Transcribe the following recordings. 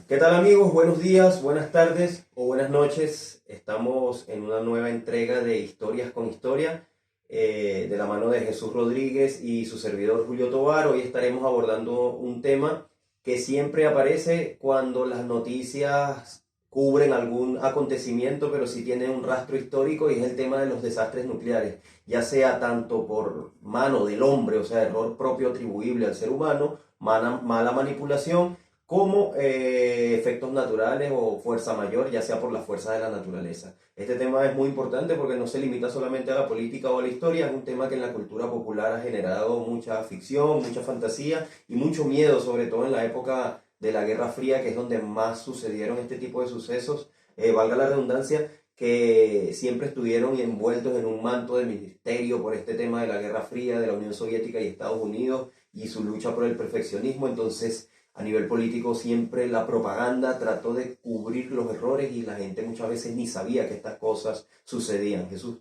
¿Qué tal amigos? Buenos días, buenas tardes o buenas noches. Estamos en una nueva entrega de Historias con Historia de la mano de Jesús Rodríguez y su servidor Julio Tovar. Hoy estaremos abordando un tema que siempre aparece cuando las noticias cubren algún acontecimiento, pero sí tiene un rastro histórico y es el tema de los desastres nucleares, ya sea tanto por mano del hombre, o sea, error propio atribuible al ser humano, mala manipulación como efectos naturales o fuerza mayor, ya sea por la fuerza de la naturaleza. Este tema es muy importante porque no se limita solamente a la política o a la historia, es un tema que en la cultura popular ha generado mucha ficción, mucha fantasía y mucho miedo, sobre todo en la época de la Guerra Fría, que es donde más sucedieron este tipo de sucesos, valga la redundancia, que siempre estuvieron envueltos en un manto de misterio por este tema de la Guerra Fría, de la Unión Soviética y Estados Unidos y su lucha por el perfeccionismo. Entonces, a nivel político siempre la propaganda trató de cubrir los errores y la gente muchas veces ni sabía que estas cosas sucedían. Jesús.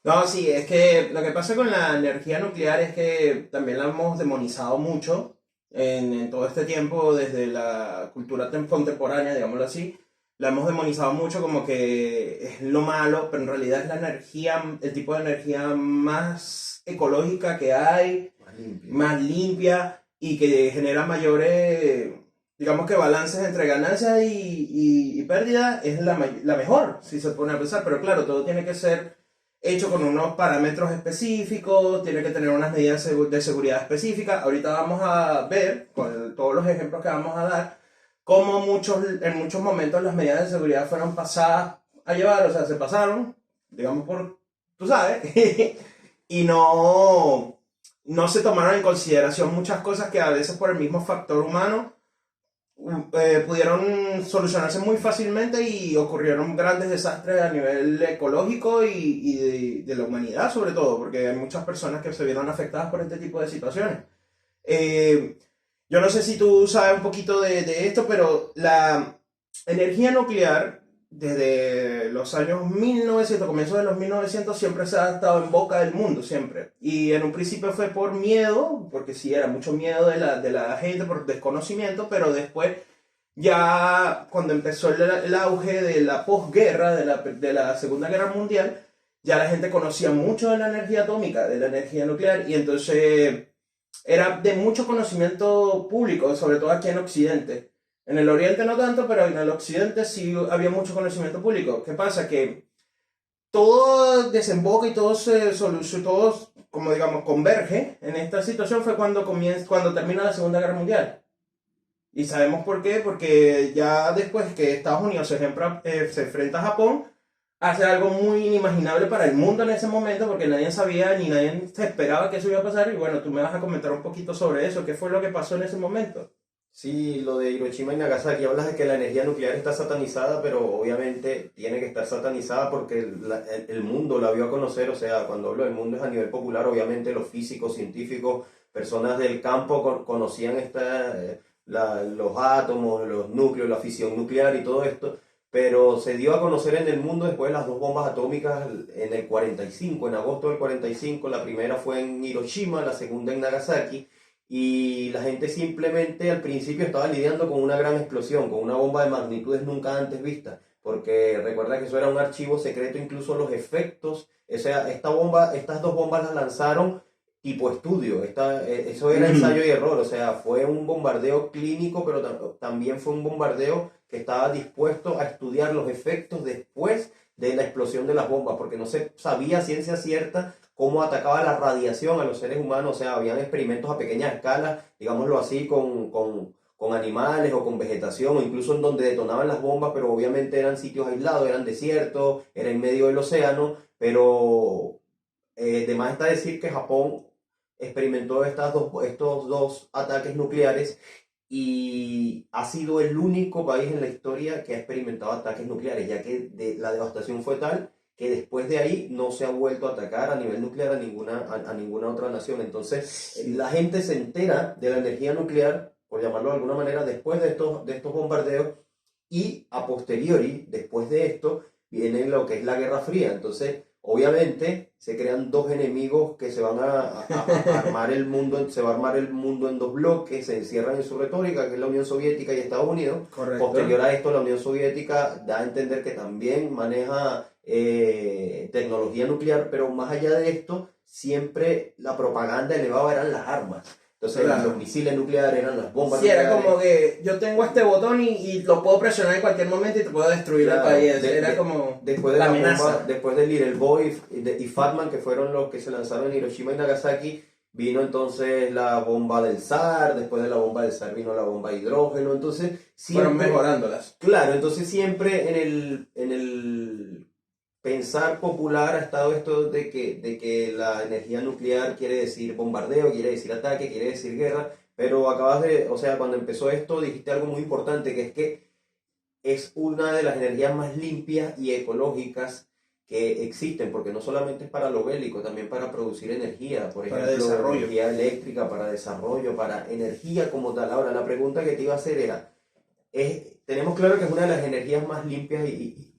No, sí, es que lo que pasa con la energía nuclear es que también la hemos demonizado mucho en todo este tiempo, desde la cultura contemporánea, digámoslo así. La hemos demonizado mucho como que es lo malo, pero en realidad es la energía, el tipo de energía más ecológica que hay, Más limpia. más limpia y que genera mayores, digamos que balances entre ganancias y pérdida, es la mejor, si se pone a pensar. Pero claro, todo tiene que ser hecho con unos parámetros específicos, tiene que tener unas medidas de seguridad específicas. Ahorita vamos a ver, con todos los ejemplos que vamos a dar, cómo en muchos momentos las medidas de seguridad fueron pasadas a llevar, o sea, se pasaron, digamos por, tú sabes, y no se tomaron en consideración muchas cosas que a veces por el mismo factor humano pudieron solucionarse muy fácilmente y ocurrieron grandes desastres a nivel ecológico y de la humanidad sobre todo, porque hay muchas personas que se vieron afectadas por este tipo de situaciones. Eh, yo no sé si tú sabes un poquito de esto, pero la energía nuclear desde los años 1900, comienzos de los 1900, siempre se ha estado en boca del mundo, siempre. Y en un principio fue por miedo, porque sí, era mucho miedo de la gente por desconocimiento, pero después ya cuando empezó el auge de la posguerra, de la Segunda Guerra Mundial, ya la gente conocía mucho de la energía atómica, de la energía nuclear, y entonces era de mucho conocimiento público, sobre todo aquí en Occidente. En el Oriente no tanto, pero en el Occidente sí había mucho conocimiento público. ¿Qué pasa? Que todo desemboca y todo todo, como digamos, converge en esta situación fue cuando termina la Segunda Guerra Mundial. Y sabemos por qué, porque ya después que Estados Unidos se enfrenta a Japón, hace algo muy inimaginable para el mundo en ese momento, porque nadie sabía ni nadie se esperaba que eso iba a pasar. Y bueno, tú me vas a comentar un poquito sobre eso, qué fue lo que pasó en ese momento. Sí, lo de Hiroshima y Nagasaki, hablas de que la energía nuclear está satanizada, pero obviamente tiene que estar satanizada porque el mundo la vio a conocer, o sea, cuando hablo del mundo es a nivel popular, obviamente los físicos, científicos, personas del campo conocían los átomos, los núcleos, la fisión nuclear y todo esto, pero se dio a conocer en el mundo después de las dos bombas atómicas en el 45, en agosto del 45, la primera fue en Hiroshima, la segunda en Nagasaki y la gente simplemente al principio estaba lidiando con una gran explosión, con una bomba de magnitudes nunca antes vistas, porque recuerda que eso era un archivo secreto, incluso los efectos, o sea, estas dos bombas las lanzaron tipo estudio, eso era ensayo y error, o sea, fue un bombardeo clínico, pero también fue un bombardeo que estaba dispuesto a estudiar los efectos después de la explosión de las bombas, porque no se sabía a ciencia cierta cómo atacaba la radiación a los seres humanos, o sea, habían experimentos a pequeña escala, digámoslo así, con animales o con vegetación, o incluso en donde detonaban las bombas, pero obviamente eran sitios aislados, eran desiertos, era en medio del océano, pero de más está decir que Japón experimentó estos dos ataques nucleares y ha sido el único país en la historia que ha experimentado ataques nucleares, ya que la devastación fue tal que después de ahí no se ha vuelto a atacar a nivel nuclear a ninguna otra nación. Entonces, la Sí. gente se entera de la energía nuclear, por llamarlo de alguna manera, después de estos bombardeos y a posteriori, después de esto, viene lo que es la Guerra Fría. Entonces, obviamente se crean dos enemigos que se van a armar el mundo, se va a armar el mundo en dos bloques, se encierran en su retórica, que es la Unión Soviética y Estados Unidos. Correcto. Posterior a esto, la Unión Soviética da a entender que también maneja tecnología nuclear, pero más allá de esto, siempre la propaganda elevada eran las armas. Entonces, Claro. los misiles nucleares eran las bombas Sí, era nucleares. como que yo tengo este botón y lo puedo presionar en cualquier momento y te puedo destruir Claro, el país. de- Era de- como Después de la la amenaza. bomba, después de Little Boy y Fatman, que fueron los que se lanzaron en Hiroshima y Nagasaki, vino entonces la bomba del zar, después de la bomba del zar vino la bomba de hidrógeno, entonces Fueron siempre, mejorándolas. claro, entonces siempre en el pensar popular ha estado esto de que la energía nuclear quiere decir bombardeo, quiere decir ataque, quiere decir guerra, pero o sea, cuando empezó esto dijiste algo muy importante, que es que es una de las energías más limpias y ecológicas que existen, porque no solamente es para lo bélico, también para producir energía, por Para ejemplo, desarrollo. energía eléctrica, para desarrollo, para energía como tal. Ahora, la pregunta que te iba a hacer era, tenemos claro que es una de las energías más limpias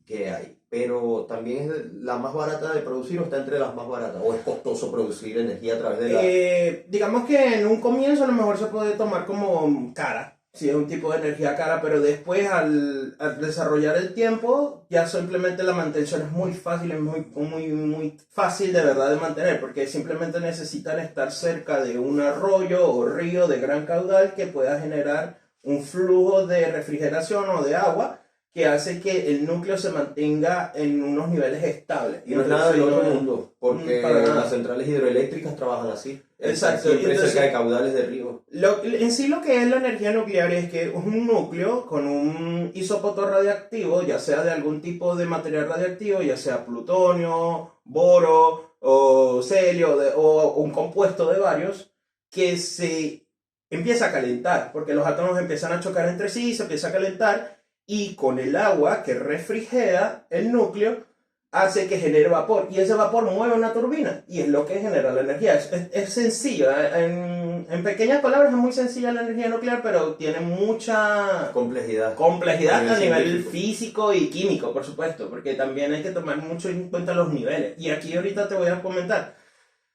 que hay, pero también es la más barata de producir o está entre las más baratas, o es costoso producir energía a través de la... Digamos que en un comienzo a lo mejor se puede tomar como cara, si es un tipo de energía cara, pero después al desarrollar el tiempo, ya simplemente la mantención es muy fácil, es muy fácil de verdad de mantener, porque simplemente necesitan estar cerca de un arroyo o río de gran caudal que pueda generar un flujo de refrigeración o de agua que hace que el núcleo se mantenga en unos niveles estables. Y no es nada del Entonces, otro no- mundo, porque para nada. las centrales hidroeléctricas trabajan así. Exacto, Siempre entonces- cerca de caudales de río. En sí lo que es la energía nuclear es que es un núcleo con un isótopo radiactivo, ya sea de algún tipo de material radiactivo, ya sea plutonio, boro o celio o un compuesto de varios, que se empieza a calentar, porque los átomos empiezan a chocar entre sí, se empieza a calentar y con el agua que refrigera el núcleo hace que genere vapor y ese vapor mueve una turbina y es lo que genera la energía. Es sencillo, en pequeñas palabras es muy sencilla la energía nuclear, pero tiene mucha Complejidad. complejidad a nivel científico. físico y químico, por supuesto, porque también hay que tomar mucho en cuenta los niveles. Y aquí ahorita te voy a comentar,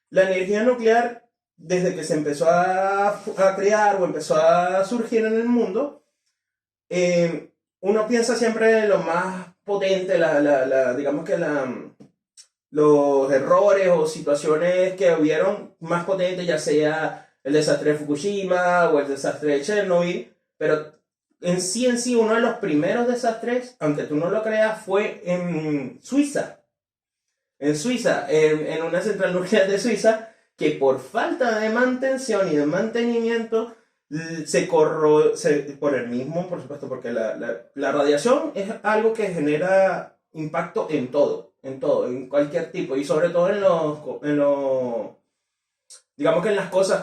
la energía nuclear, desde que se empezó a crear o empezó a surgir en el mundo, uno piensa siempre en lo más potente, digamos que los errores o situaciones que hubieron más potentes, ya sea el desastre de Fukushima o el desastre de Chernobyl, pero en sí, uno de los primeros desastres, aunque tú no lo creas, fue en Suiza. En Suiza, en una central nuclear de Suiza, que por falta de mantención y de mantenimiento por el mismo, por supuesto, porque la radiación es algo que genera impacto en todo, en cualquier tipo, y sobre todo digamos que en las cosas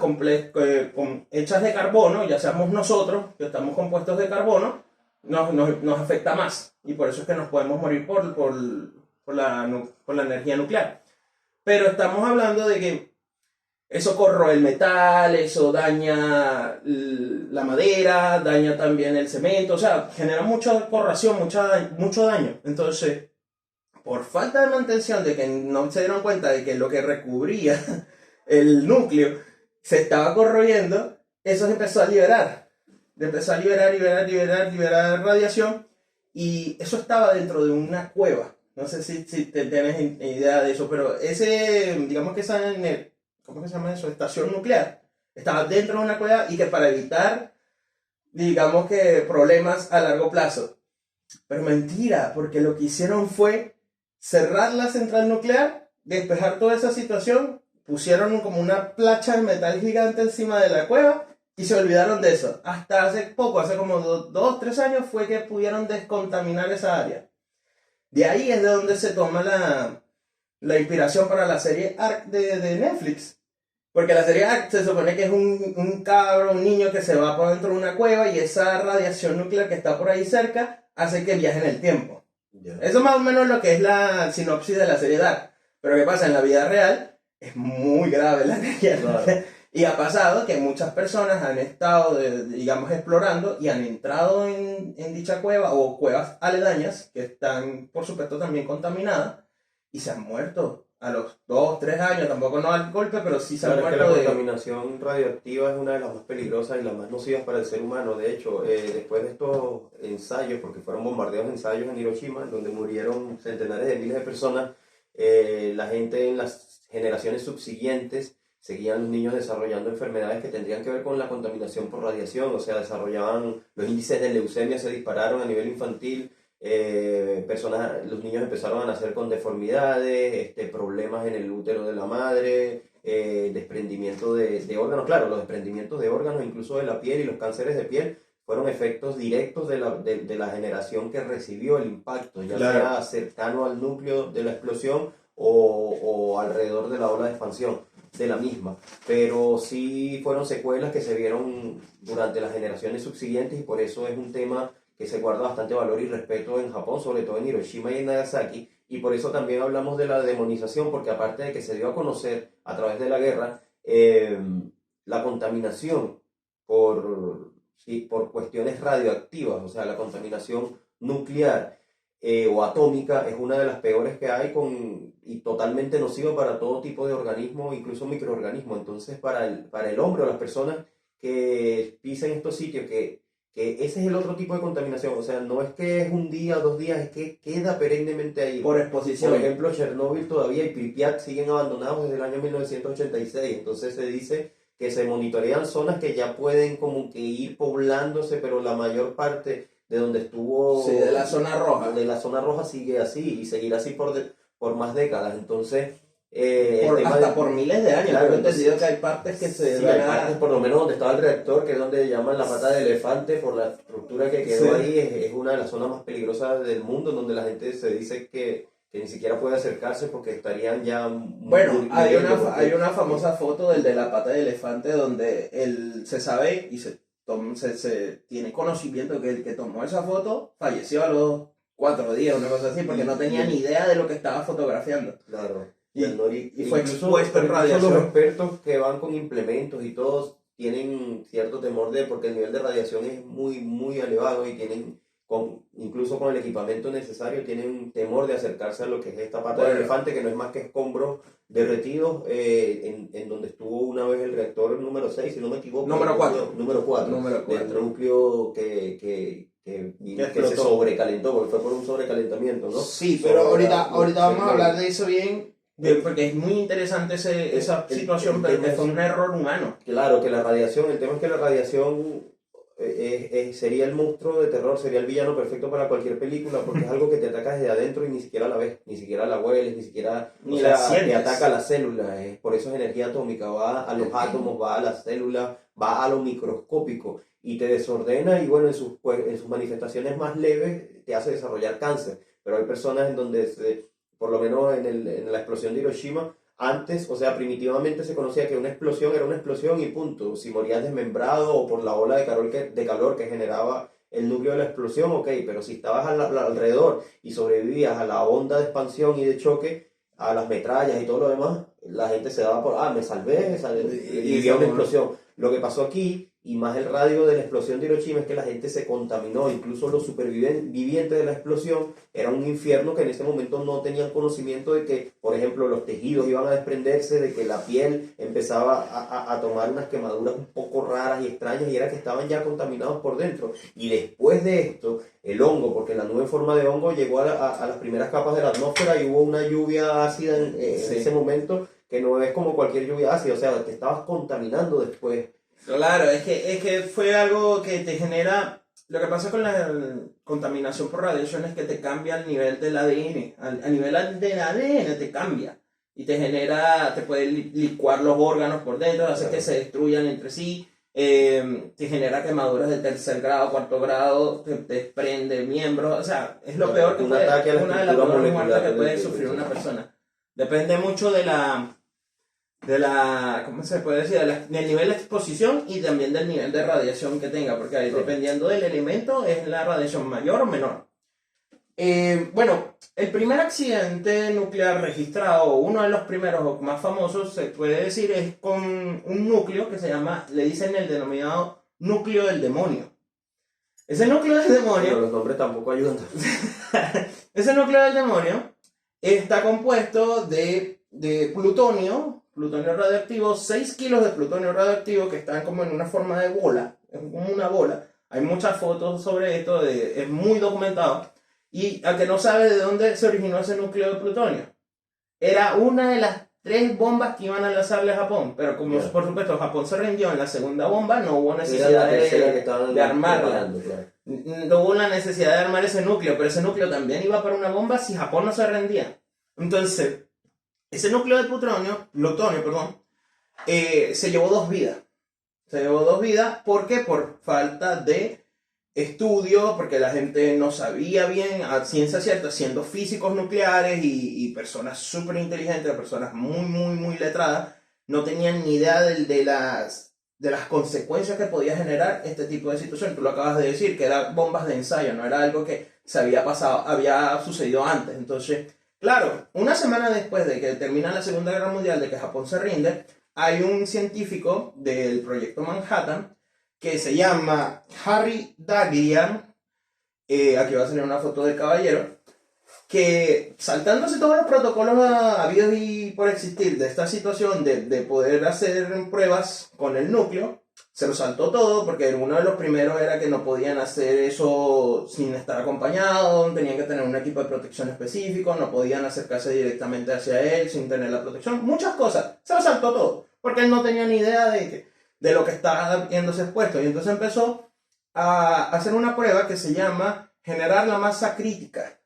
hechas de carbono, ya seamos nosotros, que estamos compuestos de carbono, nos afecta más, y por eso es que nos podemos morir por la energía nuclear. Pero estamos hablando de que eso corroe el metal, eso daña la madera, daña también el cemento, o sea, genera mucha corrosión, mucho daño. Entonces, por falta de mantención, de que no se dieron cuenta de que lo que recubría el núcleo se estaba corroyendo, eso se empezó a liberar. Empezó a liberar radiación, y eso estaba dentro de una cueva. No sé si tienes idea de eso, pero digamos que ¿cómo se llama eso? Estación nuclear, estaba dentro de una cueva y que para evitar, digamos que problemas a largo plazo. Pero mentira, porque lo que hicieron fue cerrar la central nuclear, despejar toda esa situación, pusieron como una plancha de metal gigante encima de la cueva y se olvidaron de eso. Hasta hace poco, hace como 2-3 años fue que pudieron descontaminar esa área. De ahí es de donde se toma la inspiración para la serie Ark de Netflix. Porque la serie Ark se supone que es un cabro, un niño que se va por dentro de una cueva y esa radiación nuclear que está por ahí cerca hace que viaje en el tiempo. Ya. Eso más o menos es lo que es la sinopsis de la serie Dark. Pero ¿qué pasa? En la vida real es muy grave la energía nuclear. Claro. Y ha pasado que muchas personas han estado, digamos, explorando y han entrado en dicha cueva o cuevas aledañas que están, por supuesto, también contaminadas. y se han muerto. A los 2, 3 años, tampoco no al golpe, pero sí se han Claro, es que muerto la de... contaminación radioactiva es una de las más peligrosas y las más nocivas para el ser humano. De hecho, después de estos ensayos, porque fueron bombardeos de ensayos en Hiroshima, donde murieron centenares de miles de personas, la gente en las generaciones subsiguientes seguían los niños desarrollando enfermedades que tendrían que ver con la contaminación por radiación, o sea, desarrollaban, los índices de leucemia se dispararon a nivel infantil, los niños empezaron a nacer con deformidades, problemas en el útero de la madre, desprendimiento de órganos, claro, los desprendimientos de órganos, incluso de la piel y los cánceres de piel, fueron efectos directos de la generación que recibió el impacto, ya Claro. sea cercano al núcleo de la explosión o alrededor de la ola de expansión de la misma, pero sí fueron secuelas que se vieron durante las generaciones subsiguientes y por eso es un tema que se guarda bastante valor y respeto en Japón, sobre todo en Hiroshima y en Nagasaki, y por eso también hablamos de la demonización, porque aparte de que se dio a conocer a través de la guerra, la contaminación por cuestiones radioactivas, o sea, la contaminación nuclear o atómica es una de las peores que hay y totalmente nociva para todo tipo de organismo, incluso microorganismos. Entonces, para el hombre o las personas que pisen estos sitios, que ese es el otro tipo de contaminación, o sea, no es que es un día, 2 días, es que queda perennemente ahí. Por exposición. Por ejemplo, Chernóbil todavía y Pripyat siguen abandonados desde el año 1986, entonces se dice que se monitorean zonas que ya pueden como que ir poblándose, pero la mayor parte de donde estuvo... Sí, de la zona roja. De la zona roja sigue así y seguirá así por más décadas, entonces... hasta por miles de años, claro, tengo entendido que hay partes que se sí, hay partes, por lo menos donde estaba el reactor, que es donde llaman la pata de elefante, por la estructura que quedó Sí. ahí, es una de las zonas más peligrosas del mundo, donde la gente se dice que ni siquiera puede acercarse porque estarían ya... Bueno, hay porque- una famosa foto del de la pata de elefante donde se sabe y se tiene conocimiento que el que tomó esa foto falleció a los 4 días, una cosa así, porque no tenía ni idea de lo que estaba fotografiando. Claro. Y fue Incluso expuesto en los radiación. expertos que van con implementos y todos tienen cierto temor porque el nivel de radiación es muy, muy elevado y incluso con el equipamiento necesario, tienen temor de acercarse a lo que es esta pata de elefante, que no es más que escombros derretidos, en donde estuvo una vez el reactor número 6, si no me equivoco. Número 4. Número 4. Número 4. Del núcleo que se sobrecalentó, porque fue por un sobrecalentamiento, ¿no? Sí, pero ahorita vamos a hablar de eso bien, porque es muy interesante esa situación, pero que fue un error humano. Claro, que la radiación, el tema es que la radiación sería el monstruo de terror, sería el villano perfecto para cualquier película, porque es algo que te ataca desde adentro y ni siquiera la ves, ni siquiera la hueles, ni siquiera, Ni la sientes. te ataca a las células, por eso es energía atómica, va a los átomos, va a las células, va a lo microscópico y te desordena y bueno, en sus manifestaciones más leves te hace desarrollar cáncer, pero hay personas en donde, por lo menos en la explosión de Hiroshima, antes, o sea, primitivamente se conocía que una explosión era una explosión y punto. Si morías desmembrado o por la ola de calor que generaba el núcleo de la explosión, ok, pero si estabas alrededor y sobrevivías a la onda de expansión y de choque, a las metrallas y todo lo demás, la gente se daba me salvé, y vivía una explosión. Lo que pasó aquí, y más el radio de la explosión de Hiroshima, es que la gente se contaminó, incluso los supervivientes de la explosión, era un infierno que en ese momento no tenían conocimiento de que, por ejemplo, los tejidos iban a desprenderse, de que la piel empezaba a tomar unas quemaduras un poco raras y extrañas, y era que estaban ya contaminados por dentro. Y después de esto, el hongo, porque la nube en forma de hongo llegó a las primeras capas de la atmósfera y hubo una lluvia ácida en ese momento, que no es como cualquier lluvia ácida, o sea, te estabas contaminando después. Claro, es que fue algo que te genera. Lo que pasa con la contaminación por radiación es que te cambia el nivel del ADN. A nivel del ADN te cambia. Y te genera, te puede licuar los órganos por dentro, hace que se destruyan entre sí. Te genera quemaduras de 3er grado, 4º grado, te desprende miembros. O sea, es lo peor que una de las peores muertes que puede sufrir una persona. Depende mucho de la ¿cómo se puede decir? Del nivel de exposición y también del nivel de radiación que tenga, porque ahí, dependiendo del elemento, es la radiación mayor o menor. Bueno, el primer accidente nuclear registrado, uno de los primeros o más famosos, se puede decir, es con un núcleo que se llama, le dicen el denominado núcleo del demonio. Ese núcleo del demonio... Pero los nombres tampoco ayudan. Ese núcleo del demonio está compuesto de plutonio radioactivo, 6 kilos de plutonio radioactivo que están como en una forma de bola, es como una bola. Hay muchas fotos sobre esto, es muy documentado. Y a que no sabe de dónde se originó ese núcleo de plutonio. Era una de las 3 bombas que iban a lanzarle a Japón, pero como por supuesto Japón se rindió en la segunda bomba, no hubo necesidad de armarla. Claro. No hubo la necesidad de armar ese núcleo, pero ese núcleo también iba para una bomba si Japón no se rendía. Entonces, ese núcleo de plutonio, se llevó 2 vidas. Se llevó 2 vidas, ¿por qué? Por falta de estudio, porque la gente no sabía bien, a ciencia cierta, siendo físicos nucleares y personas súper inteligentes, personas muy letradas, no tenían ni idea de las consecuencias que podía generar este tipo de situación. Tú lo acabas de decir, que eran bombas de ensayo, no era algo que se había sucedido antes. Entonces, claro, una semana después de que termina la Segunda Guerra Mundial, de que Japón se rinde, hay un científico del proyecto Manhattan que se llama Harry Daghlian, aquí va a salir una foto del caballero, que saltándose todos los protocolos habidos y por existir de esta situación de poder hacer pruebas con el núcleo, se lo saltó todo porque uno de los primeros era que no podían hacer eso sin estar acompañados, tenían que tener un equipo de protección específico, no podían acercarse directamente hacia él sin tener la protección, muchas cosas, se lo saltó todo, porque él no tenía ni idea de lo que estaba viéndose expuesto, y entonces empezó a hacer una prueba que se llama generar la masa crítica.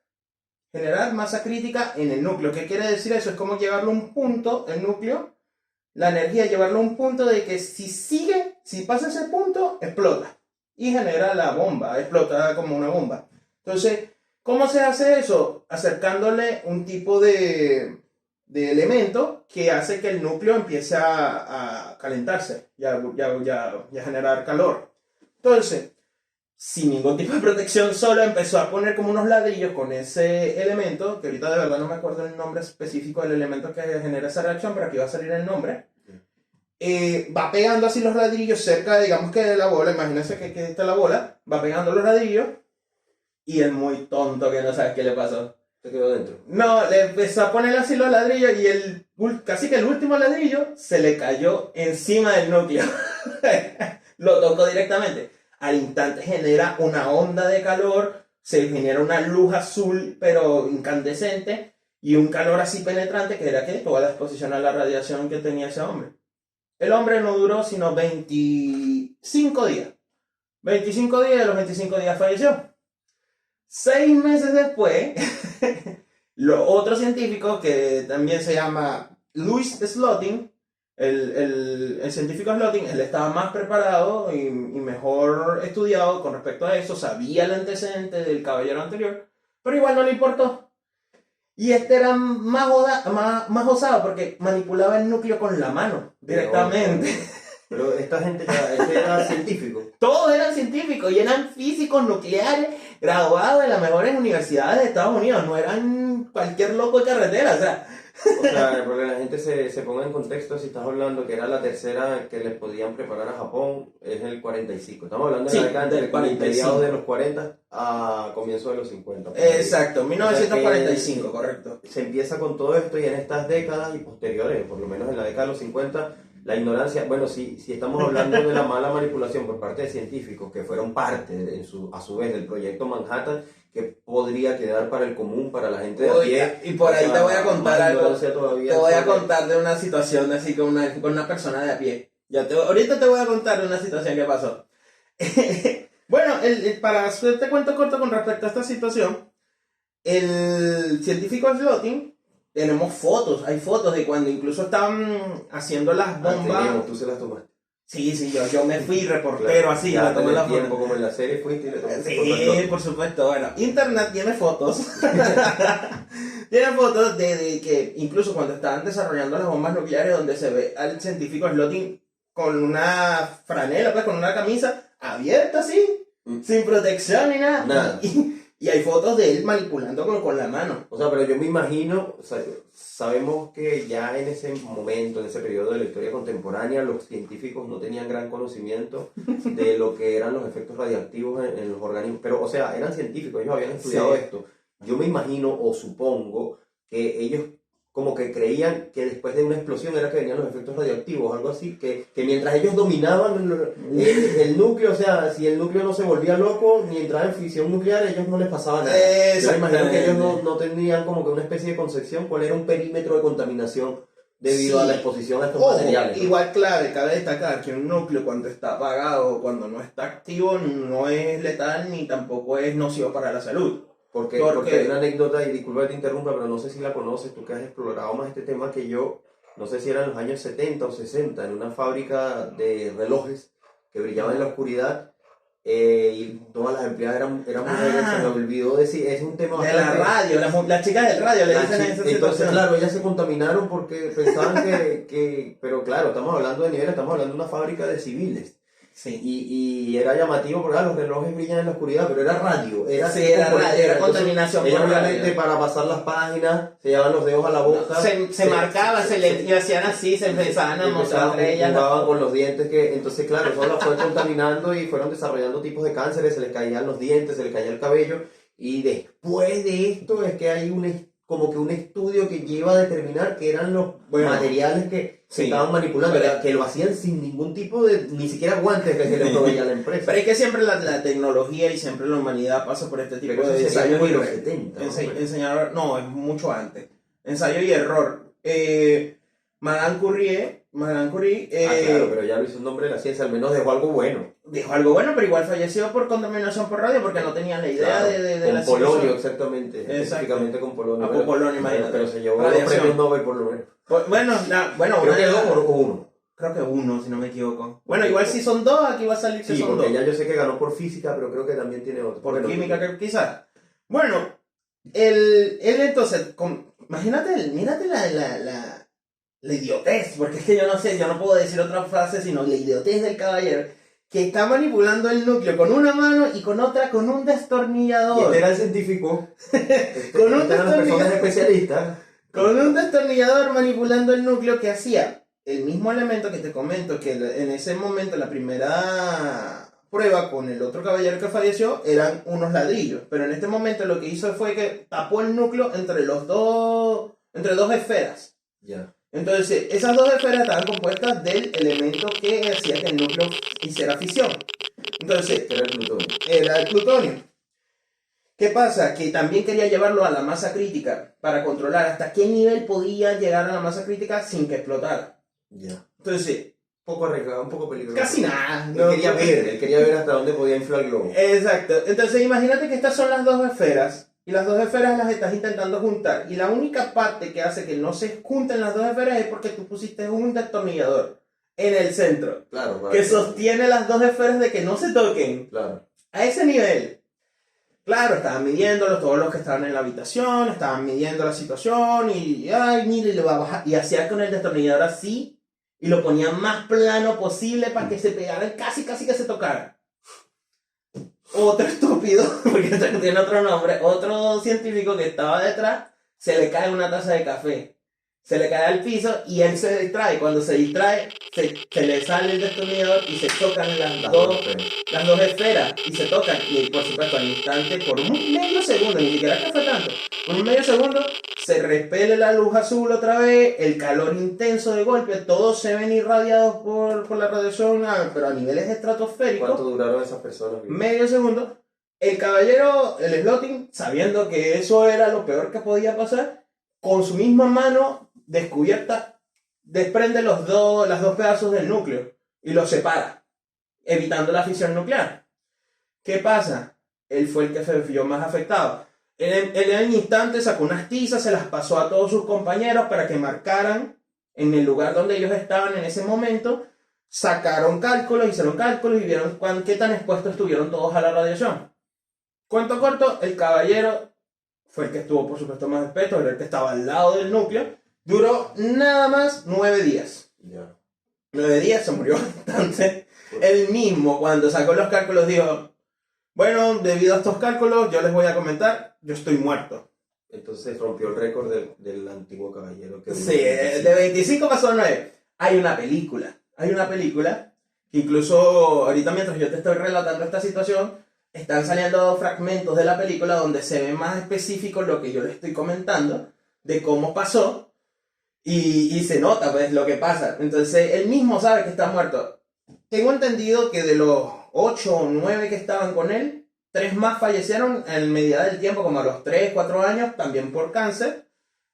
Generar masa crítica en el núcleo. ¿Qué quiere decir eso? Es como llevarlo a un punto, el núcleo, la energía, llevarlo a un punto de que si pasa ese punto, explota. Y genera la bomba, explota como una bomba. Entonces, ¿cómo se hace eso? Acercándole un tipo de elemento que hace que el núcleo empiece a calentarse, ya generar calor. Entonces, sin ningún tipo de protección, solo empezó a poner como unos ladrillos con ese elemento, que ahorita de verdad no me acuerdo el nombre específico del elemento que genera esa reacción, pero aquí va a salir el nombre. Va pegando así los ladrillos cerca, digamos que de la bola, imagínense que está la bola, va pegando los ladrillos, y el muy tonto que no sabe qué le pasó. Se quedó dentro. No, le empezó a poner así los ladrillos y casi que el último ladrillo se le cayó encima del núcleo. Lo tocó directamente. Al instante genera una onda de calor, se genera una luz azul pero incandescente y un calor así penetrante que era que toda la exposición a la radiación que tenía ese hombre. El hombre no duró sino 25 días. 25 días, de los 25 días falleció. 6 meses después, otro científico que también se llama Louis Slotin, el científico Slotin, él estaba más preparado y mejor estudiado con respecto a eso, sabía el antecedente del caballero anterior, pero igual no le importó. Y este era más osado porque manipulaba el núcleo con la mano directamente. Pero esta gente era científico. Todos eran científicos y eran físicos nucleares graduados de las mejores universidades de Estados Unidos, no eran cualquier loco de carretera, o sea, porque la gente se ponga en contexto, si estás hablando que era la tercera que les podían preparar a Japón, es el 45. Estamos hablando de la década de mediados de los 40 a comienzos de los 50. Exacto, 1945, o sea, correcto. Se empieza con todo esto y en estas décadas y posteriores, por lo menos en la década de los 50, la ignorancia, bueno, si estamos hablando de la mala manipulación por parte de científicos que fueron parte, a su vez, del proyecto Manhattan, que podría quedar para el común, para la gente de a pie. Y por ahí te voy a contar algo. Te voy a contar de una situación así con una persona de a pie. Ahorita te voy a contar de una situación que pasó. Bueno, para hacerte cuento corto con respecto a esta situación, el científico Slotin, tenemos fotos, hay fotos de cuando incluso estaban haciendo las bombas. ¿Tú se las tomaste? Sí, yo me fui reportero, claro, así, ya la tomé la tiempo, como en la serie fuiste y le tomaste. Sí, por supuesto, bueno, internet tiene fotos. Tiene fotos de que incluso cuando estaban desarrollando las bombas nucleares, donde se ve al científico Slotin con una franela, pues con una camisa abierta así, sin protección ni nada. Y hay fotos de él manipulando con la mano. O sea, pero yo me imagino, o sea, sabemos que ya en ese momento, en ese periodo de la historia contemporánea, los científicos no tenían gran conocimiento de lo que eran los efectos radiactivos en los organismos. Pero, o sea, eran científicos, ellos habían estudiado esto. Yo me imagino o supongo que ellos como que creían que después de una explosión era que venían los efectos radioactivos, algo así, que mientras ellos dominaban el núcleo, o sea, si el núcleo no se volvía loco, ni entraba en fisión nuclear, a ellos no les pasaba nada. Yo me imagino que ellos no tenían como que una especie de concepción cuál era un perímetro de contaminación debido a la exposición a estos materiales, ¿no? Igual cabe destacar que un núcleo cuando está apagado o cuando no está activo no es letal ni tampoco es nocivo para la salud. Porque hay una anécdota, y disculpa que te interrumpa, pero no sé si la conoces, tú que has explorado más este tema que yo, no sé si era en los años 70 o 60, en una fábrica de relojes que brillaban en la oscuridad, y todas las empleadas eran mujeres, se me olvidó decir, es un tema de la radio, las chicas del radio le dicen esa situación. Entonces, claro, ellas se contaminaron porque pensaban pero claro, estamos hablando de una fábrica de civiles. Sí. Y era llamativo porque los relojes brillan en la oscuridad, pero era radio. Era contaminación. Ellos obviamente para pasar las páginas se llevaban los dedos a la boca. Se marcaba, y hacían así, se empezaban a mostrar entre ellas. Jugaban con los dientes, entonces claro, eso las fue contaminando y fueron desarrollando tipos de cánceres, se les caían los dientes, se les caía el cabello. Y después de esto es que hay como que un estudio que lleva a determinar que eran los materiales que se estaban manipulando, que lo hacían sin ningún tipo de, ni siquiera guantes que se les proveía a la empresa. Pero es que siempre la tecnología y siempre la humanidad pasa por este tipo de ensayos en los 70. No, es mucho antes. Ensayo y error. Madame Curie, claro, pero ya lo hizo un nombre de la ciencia, al menos dejó algo bueno. Dijo algo bueno, pero igual falleció por contaminación por radio porque no tenían la idea de la con polonio, situación. Exactamente. Específicamente con polonio. Con polonio, imagínate. Pero se llevó los premios Nobel por lo menos. Creo que 2 o 1. Creo que 1, si no me equivoco. Bueno, igual si son 2, aquí va a salir que son 2. Sí, porque ya yo sé que ganó por física, pero creo que también tiene otro. Por química, quizás. Bueno, él entonces, mírate la idiotez, porque es que yo no sé, yo no puedo decir otra frase sino la idiotez del caballero, que está manipulando el núcleo con una mano y con otra con un destornillador. Y este era el científico. Con un eran las personas especialistas. Con un destornillador manipulando el núcleo que hacía el mismo elemento que te comento, que en ese momento, la primera prueba con el otro caballero que falleció, eran unos ladrillos. Pero en este momento lo que hizo fue que tapó el núcleo entre dos esferas. Ya. Entonces, esas dos esferas estaban compuestas del elemento que hacía que el núcleo hiciera fisión. Entonces, era el plutonio. ¿Qué pasa? Que también quería llevarlo a la masa crítica para controlar hasta qué nivel podía llegar a la masa crítica sin que explotara. Ya. Entonces, un poco arriesgado, un poco peligroso. Casi nada. Él quería ver hasta dónde podía inflar el globo. Exacto. Entonces, imagínate que estas son las dos esferas. Y las dos esferas las estás intentando juntar. Y la única parte que hace que no se junten las dos esferas es porque tú pusiste un destornillador en el centro. Claro. Que sostiene las dos esferas de que no se toquen. Claro. A ese nivel. Claro, estaban midiéndolo, todos los que estaban en la habitación, estaban midiendo la situación y mire, lo va a bajar. Y hacía con el destornillador así y lo ponía más plano posible para que se pegaran casi que se tocaran. Otro estúpido, porque tiene otro nombre, otro científico que estaba detrás, se le cae una taza de café. Se le cae al piso y él se distrae. Cuando se distrae, se le sale el destornillador y se tocan las dos esferas. Y se tocan. Y por supuesto, al instante, por un medio segundo, ni siquiera que fue tanto, por un medio segundo, se repele la luz azul otra vez, el calor intenso de golpe, todos se ven irradiados por la radiación, pero a niveles estratosféricos. ¿Cuánto duraron esas personas? Medio segundo. El caballero, el Slotin, sabiendo que eso era lo peor que podía pasar, con su misma mano descubierta, desprende las dos pedazos del núcleo y los separa, evitando la fisión nuclear. ¿Qué pasa? Él fue el que se vio más afectado. Él en el instante sacó unas tizas, se las pasó a todos sus compañeros para que marcaran en el lugar donde ellos estaban en ese momento, sacaron cálculos, hicieron cálculos y vieron qué tan expuestos estuvieron todos a la radiación. Cuento corto, el caballero fue el que estuvo, por supuesto, más expuesto, era el que estaba al lado del núcleo. Duró nada más 9 días. Ya. 9 días, se murió bastante. Él mismo, cuando sacó los cálculos, dijo: bueno, debido a estos cálculos, yo les voy a comentar, yo estoy muerto. Entonces rompió el récord del antiguo caballero. Sí, de 25 pasó a 9. Hay una película que incluso ahorita mientras yo te estoy relatando esta situación, están saliendo fragmentos de la película donde se ve más específico lo que yo le estoy comentando, de cómo pasó y se nota pues lo que pasa. Entonces él mismo sabe que está muerto. Tengo entendido que de los 8 o 9 que estaban con él, 3 más fallecieron en medida del tiempo, como a los 3, 4 años, también por cáncer.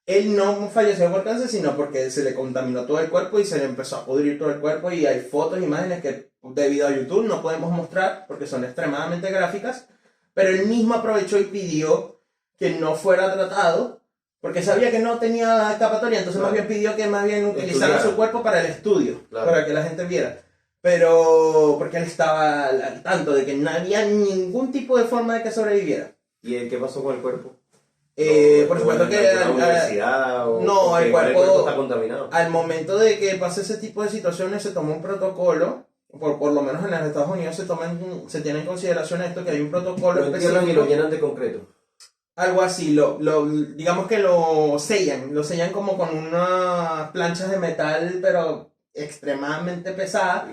Él no falleció por cáncer, sino porque se le contaminó todo el cuerpo y se le empezó a pudrir todo el cuerpo. Y hay fotos, imágenes que debido a YouTube no podemos mostrar porque son extremadamente gráficas. Pero él mismo aprovechó y pidió que no fuera tratado porque sabía que no tenía escapatoria. Entonces más bien pidió que más bien utilizara su cuerpo para el estudio, para que la gente viera. Pero porque él estaba al tanto de que no había ningún tipo de forma de que sobreviviera. ¿Y qué pasó con el cuerpo? Por supuesto que no, el cuerpo está contaminado. Al momento de que pase ese tipo de situaciones se toma un protocolo, por lo menos en los Estados Unidos se tiene en consideración esto, que hay un protocolo específico y lo llenan de concreto. Algo así, digamos que lo sellan como con unas planchas de metal, pero extremadamente pesadas,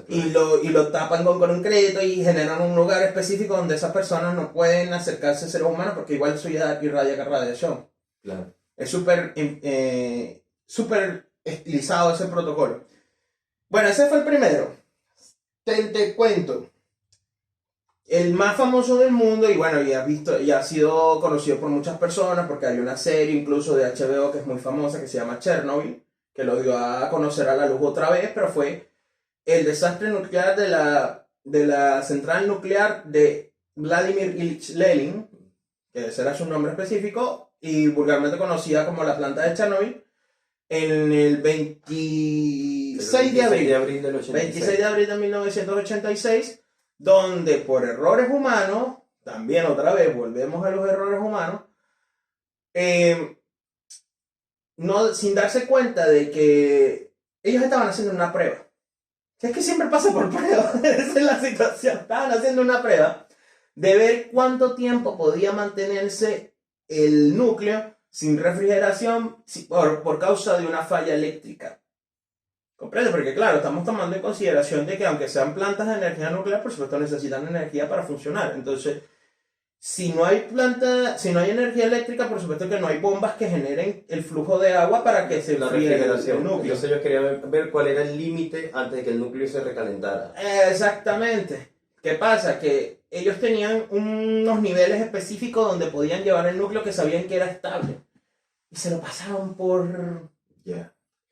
y lo tapan con concreto y generan un lugar específico donde esas personas no pueden acercarse a seres humanos porque igual eso ya irradia radiación. Claro. Es súper estilizado ese protocolo. Bueno, ese fue el primero. Te cuento. El más famoso del mundo, y bueno, ya ha sido conocido por muchas personas porque hay una serie incluso de HBO que es muy famosa que se llama Chernobyl, que lo dio a conocer a la luz otra vez, pero fue el desastre nuclear de la central nuclear de Vladimir Ilich Lenin, que ese era su nombre específico, y vulgarmente conocida como la planta de Chernobyl, en el 26 de abril del 86. 26 de abril de 1986, donde por errores humanos, también otra vez volvemos a los errores humanos, sin darse cuenta de que ellos estaban haciendo una prueba. Es que siempre pasa por prueba, esa es la situación. Estaban haciendo una prueba de ver cuánto tiempo podía mantenerse el núcleo sin refrigeración por causa de una falla eléctrica. ¿Comprende? Porque claro, estamos tomando en consideración de que aunque sean plantas de energía nuclear, por supuesto necesitan energía para funcionar. Entonces, si no hay energía eléctrica, por supuesto que no hay bombas que generen el flujo de agua para que se enfríe el núcleo. Entonces ellos querían ver cuál era el límite antes de que el núcleo se recalentara. Exactamente. ¿Qué pasa? Que ellos tenían unos niveles específicos donde podían llevar el núcleo que sabían que era estable. Y se lo pasaron por...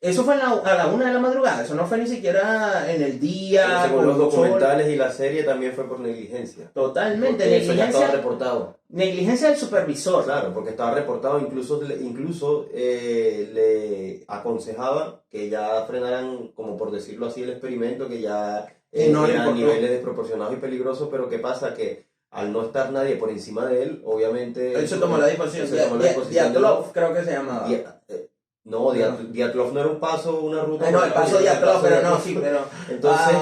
Eso fue a la 1 de la madrugada, eso no fue ni siquiera en el día. Según los documentales y la serie también fue por negligencia. Totalmente, porque negligencia. Eso ya estaba reportado. Negligencia del supervisor. Claro, porque estaba reportado, incluso le aconsejaba que ya frenaran, como por decirlo así, el experimento, que ya eran niveles desproporcionados y peligrosos, pero ¿qué pasa? Que al no estar nadie por encima de él, obviamente... Él se tomó la disposición. Dyatlov creo que se llamaba. No, Dyatlov no era un paso, una ruta. No, el paso Dyatlov, pero no, sí, pero... Entonces,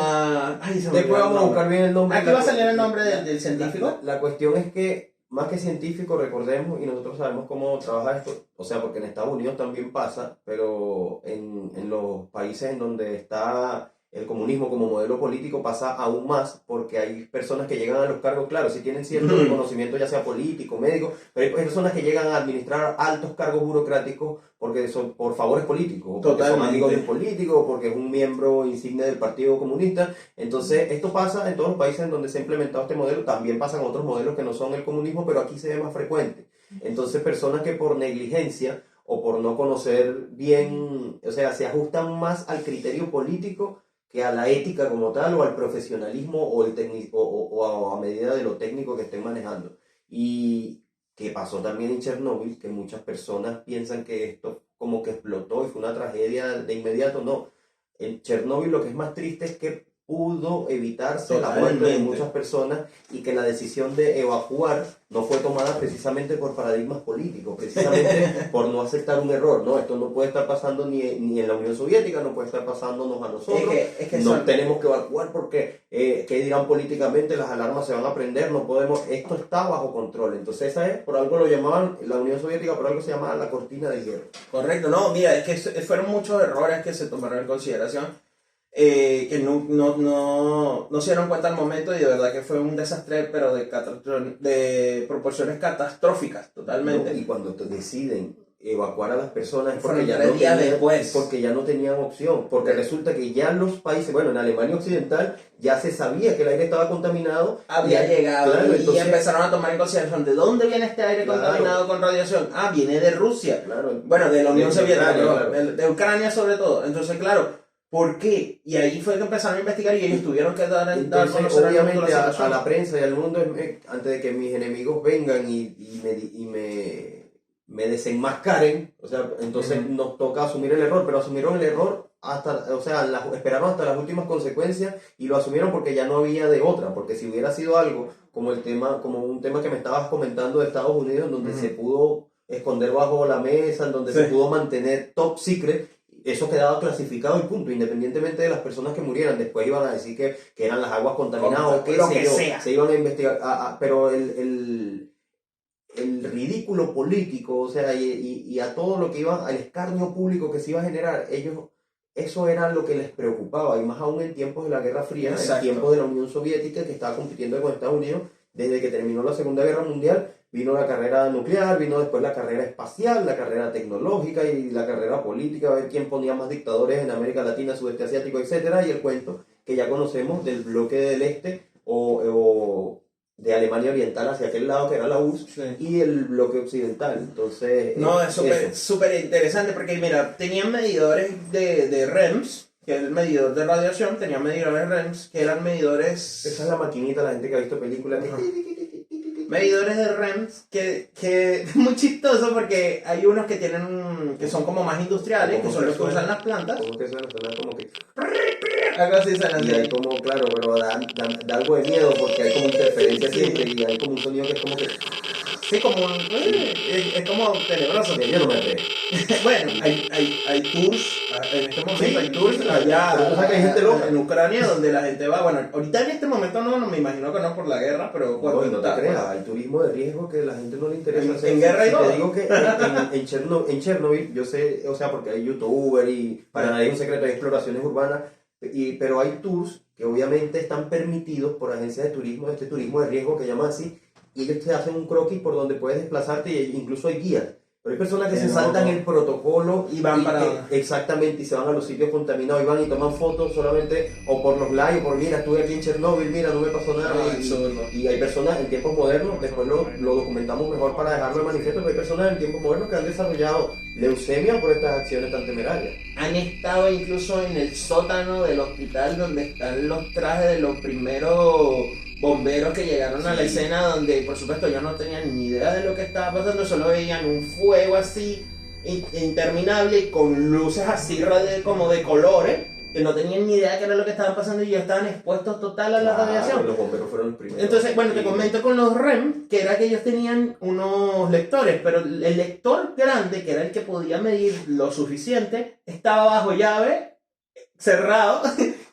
después vamos a buscar bien el nombre. Aquí va a salir el nombre del científico. La cuestión es que, más que científico, recordemos, y nosotros sabemos cómo trabaja esto, o sea, porque en Estados Unidos también pasa, pero en los países en donde está el comunismo como modelo político pasa aún más, porque hay personas que llegan a los cargos, claro, si tienen cierto reconocimiento, ya sea político, médico, pero hay personas que llegan a administrar altos cargos burocráticos porque son por favores políticos, o porque son amigos de un político, o porque es un miembro insigne del Partido Comunista. Entonces, esto pasa en todos los países en donde se ha implementado este modelo, también pasan otros modelos que no son el comunismo, pero aquí se ve más frecuente. Entonces, personas que por negligencia o por no conocer bien, o sea, se ajustan más al criterio político que a la ética como tal, o al profesionalismo, o a medida de lo técnico que estén manejando. Y que pasó también en Chernobyl, que muchas personas piensan que esto como que explotó y fue una tragedia de inmediato. No, en Chernobyl lo que es más triste es que pudo evitarse la muerte de muchas personas, y que la decisión de evacuar no fue tomada precisamente por paradigmas políticos, precisamente por no aceptar un error. No, esto no puede estar pasando ni en la Unión Soviética, no puede estar pasándonos a nosotros. Tenemos que evacuar porque, ¿qué dirán políticamente? Las alarmas se van a prender, no podemos, esto está bajo control. Entonces esa es, por algo lo llamaban, la Unión Soviética por algo se llamaba la cortina de hierro. Correcto, no, mira, es que fueron muchos errores que se tomaron en consideración. Que no se dieron cuenta al momento, y de verdad que fue un desastre, pero de proporciones catastróficas, totalmente. No, y cuando deciden evacuar a las personas es Fueron porque ya 3 no días tenían, después. porque ya no tenían opción, porque resulta que ya los países, bueno, en Alemania Occidental ya se sabía que el aire estaba contaminado. Había y, llegado claro, y entonces, empezaron a tomar en consideración de dónde viene este aire Claro. contaminado con radiación. Ah, viene de Rusia. claro, Bueno, de la Unión de Soviética, Ucrania, perdón, claro. de Ucrania sobre todo. Entonces, claro, ¿por qué? Y ahí fue que empezaron a investigar y ellos tuvieron que dar a Entonces, conocer al mundo obviamente, la a situación. la prensa y al mundo, antes de que mis enemigos vengan me desenmascaren, o sea, entonces Ujú. nos toca asumir el error, pero asumieron el error hasta, o sea, esperaron hasta las últimas consecuencias y lo asumieron porque ya no había de otra, porque si hubiera sido algo como como un tema que me estabas comentando de Estados Unidos, donde Ujú. se pudo esconder bajo la mesa, en donde Sí. se pudo mantener top secret, eso quedaba clasificado y punto, independientemente de las personas que murieran. Después iban a decir que eran las aguas contaminadas o qué Lo sé que yo. sea. Se iban a investigar, pero el ridículo político, o sea, y a todo lo que iba, al escarnio público que se iba a generar, eso era lo que les preocupaba, y más aún en tiempos de la Guerra Fría, en Exacto. tiempos de la Unión Soviética, que estaba compitiendo con Estados Unidos, desde que terminó la Segunda Guerra Mundial, vino la carrera nuclear, vino después la carrera espacial, la carrera tecnológica y la carrera política, a ver quién ponía más dictadores en América Latina, Sudeste Asiático, etcétera, y el cuento que ya conocemos del bloque del Este o de Alemania Oriental hacia aquel lado que era la URSS Sí. y el bloque occidental. Entonces, No, es súper interesante porque, mira, tenían medidores de REMS, que es el medidor de radiación, tenían medidores REMS, que eran medidores... esa es la maquinita, la gente que ha visto películas. Ajá. Medidores de REMS que es muy chistoso porque hay unos que tienen que son como más industriales, que son los que usan las plantas. Como que suena como que... Algo así suena Y así. hay como, claro, pero da algo de miedo porque hay como interferencia siempre y hay como un sonido que es como que... Sí, como un... es como tenebroso. Yo no me atrevo. Bueno, hay tours, en este momento Sí, hay tours sí, allá pero tú sabes que hay gente loca. en Ucrania donde la gente va, bueno, ahorita en este momento no me imagino que no por la guerra, pero cuando No, y no te está, creas, hay turismo de riesgo que a la gente no le interesa hacer. en guerra y Si todo. te digo que en Chernobyl, yo sé, o sea, porque hay youtuber y para nadie es un secreto, hay exploraciones urbanas, pero hay tours que obviamente están permitidos por agencias de turismo, este turismo de riesgo que llaman así, y ellos te hacen un croquis por donde puedes desplazarte y incluso hay guías. Pero hay personas que Que se no, saltan no. el protocolo Y van para... exactamente, y se van a los sitios contaminados y van y toman fotos solamente o por los likes o por mira, estuve aquí en Chernóbil, mira, no me pasó nada. Ah, absurdo. Y hay personas en tiempos modernos, después lo documentamos mejor para dejarlo de manifiesto, pero hay personas en tiempos modernos que han desarrollado leucemia por estas acciones tan temerarias. Han estado incluso en el sótano del hospital donde están los trajes de los primeros bomberos que llegaron a la Sí. escena, donde por supuesto ellos no tenían ni idea de lo que estaba pasando, solo veían un fuego así interminable con luces así como de colores, que no tenían ni idea de qué era lo que estaba pasando y ellos estaban expuestos total a la Claro, radiación. los bomberos fueron los primeros. Entonces, bueno, te Sí. comento con los REM, que era que ellos tenían unos lectores, pero el lector grande, que era el que podía medir lo suficiente, estaba bajo llave, cerrado,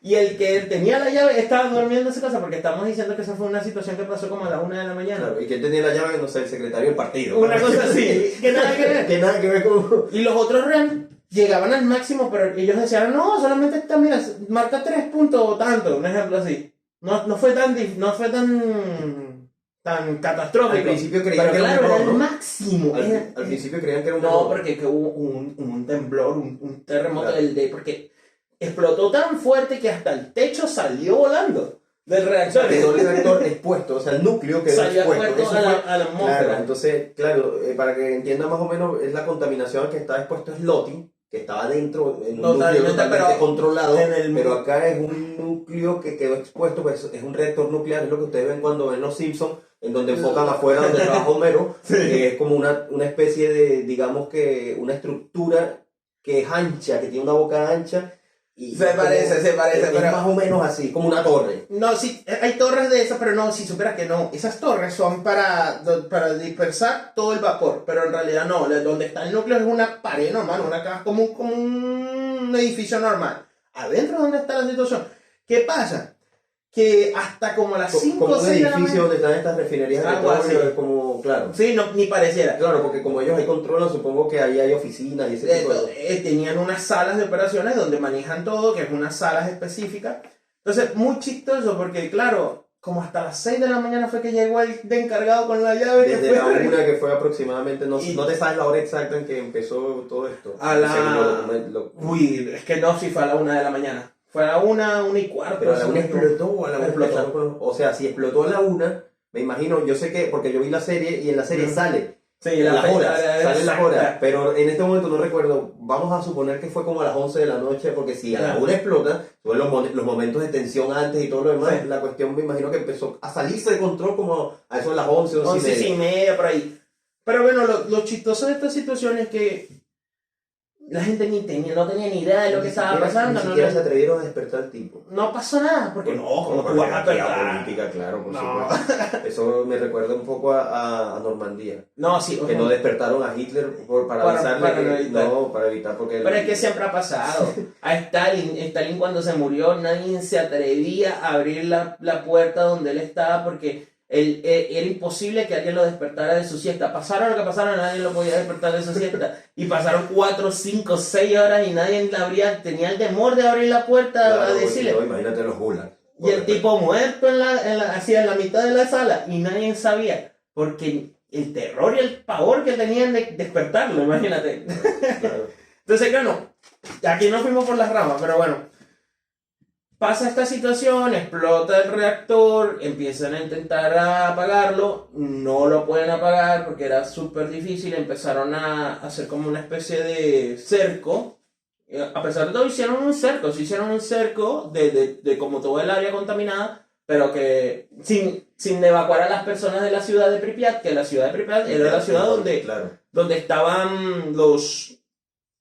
y el que tenía la llave estaba durmiendo en su casa, porque estamos diciendo que esa fue una situación que pasó como a la 1 de la mañana. Claro, y que tenía la llave, no sé, el secretario del partido. Una cosa así, que nada que ver. Que nada que ver con... Y los otros REM llegaban al máximo, pero ellos decían, no, solamente está, mira, marca 3 puntos tanto, un ejemplo así. No fue tan catastrófico. Al principio creían pero que era un claro, era error, el ¿no? máximo. Al principio creían que era un No, error. porque que hubo un temblor, un terremoto Claro. porque explotó tan fuerte que hasta el techo salió volando del reactor. Quedó el reactor expuesto, o sea, el núcleo quedó Salió expuesto. expuesto Eso a fue- la atmósfera. Claro, entonces, claro, para que entienda más o menos, es la contaminación a que está expuesto es Loti, que estaba dentro, en un Totalmente, núcleo totalmente pero controlado, en el- pero acá es un núcleo que quedó expuesto, pues es un reactor nuclear, es lo que ustedes ven cuando ven Los Simpsons, en donde enfocan afuera donde trabaja Homero, Sí. que es como una especie de, digamos que, una estructura que es ancha, que tiene una boca ancha, y Se parece, es pero- más o menos así, como una torre. No, sí, hay torres de esas, pero no, si supieras que no. Esas torres son para dispersar todo el vapor, pero en realidad no. Donde está el núcleo es una pared normal, una casa, como un edificio normal. Adentro es donde está la situación. ¿Qué pasa? Que hasta como a las 5 Como o un 6 de la edificio mañana... donde están estas refinerías de Algo petróleo, así. es como, claro. Sí, no, ni pareciera. Claro, porque como ellos ahí controlan, supongo que ahí hay oficinas y ese tipo de... Tenían unas salas de operaciones donde manejan todo, que es unas salas específicas. Entonces, muy chistoso porque, claro, como hasta las 6 de la mañana fue que llegó el de encargado con la llave. Desde la 1 que fue aproximadamente, no te sabes la hora exacta en que empezó todo esto. A la... Uy, es que no, sí fue a la 1 de la mañana. Fue a la 1:15. Pero a la 1 explotó, a la 1 explotó. O sea, si explotó a la 1, me imagino, yo sé que, porque yo vi la serie y en la serie sale. Sí, las horas, salen las horas, pero en este momento no recuerdo, vamos a suponer que fue como a las 11 de la noche, porque si a la 1 explota, son los momentos de tensión antes y todo lo demás, la cuestión me imagino que empezó a salirse de control como a eso de las 11, 11 y media, por ahí. Pero bueno, lo chistoso de esta situación es que la gente no tenía ni idea de lo que estaba pasando. Ni siquiera se atrevieron a despertar al tipo. No pasó nada, porque como tú vas a despertar. Política, claro, por supuesto. Eso me recuerda un poco a Normandía. No, sí. Que no despertaron a Hitler para avisarle para evitar porque... Pero es que siempre ha pasado. A Stalin cuando se murió, nadie se atrevía a abrir la puerta donde él estaba porque... era imposible que alguien lo despertara de su siesta. Pasaron lo que pasaron, nadie lo podía despertar de su siesta. Y pasaron 4, 5, 6 horas y nadie tenía el temor de abrir la puerta a decirle. No, imagínate los gulags. Y el tipo muerto así en la mitad de la sala y nadie sabía. Porque el terror y el pavor que tenían de despertarlo, imagínate. Claro. Entonces, bueno, aquí nos fuimos por las ramas, pero bueno. Pasa esta situación, explota el reactor, empiezan a intentar apagarlo, no lo pueden apagar porque era súper difícil, empezaron a hacer como una especie de cerco. A pesar de todo hicieron un cerco de como todo el área contaminada, pero que sin evacuar a las personas de la ciudad de Pripyat, que la ciudad de Pripyat era la ciudad donde estaban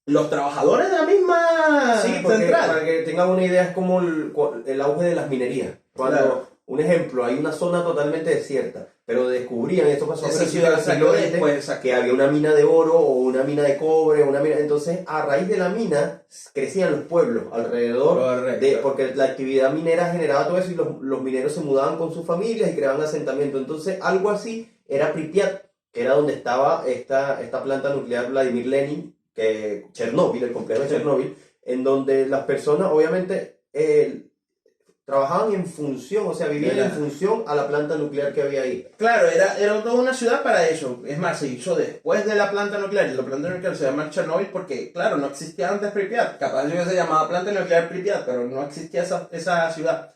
los trabajadores de la misma central. Para que tengan una idea, es como el auge de las minerías. Cuando, un ejemplo, hay una zona totalmente desierta, pero descubrían, esto pasó esa ciudad después, que había una mina de oro o una mina de cobre, entonces a raíz de la mina crecían los pueblos alrededor, porque la actividad minera generaba todo eso y los mineros se mudaban con sus familias y creaban asentamientos. Entonces algo así era Pripyat, que era donde estaba esta planta nuclear Vladimir Lenin, que Chernóbil, el complejo de Chernóbil, en donde las personas obviamente trabajaban en función, o sea, vivían en función a la planta nuclear que había ahí. Claro, era toda una ciudad para eso. Es más, se hizo después de la planta nuclear, y la planta nuclear se llama Chernóbil porque, claro, no existía antes Pripyat. Capaz que se llamaba planta nuclear Pripyat, pero no existía esa ciudad.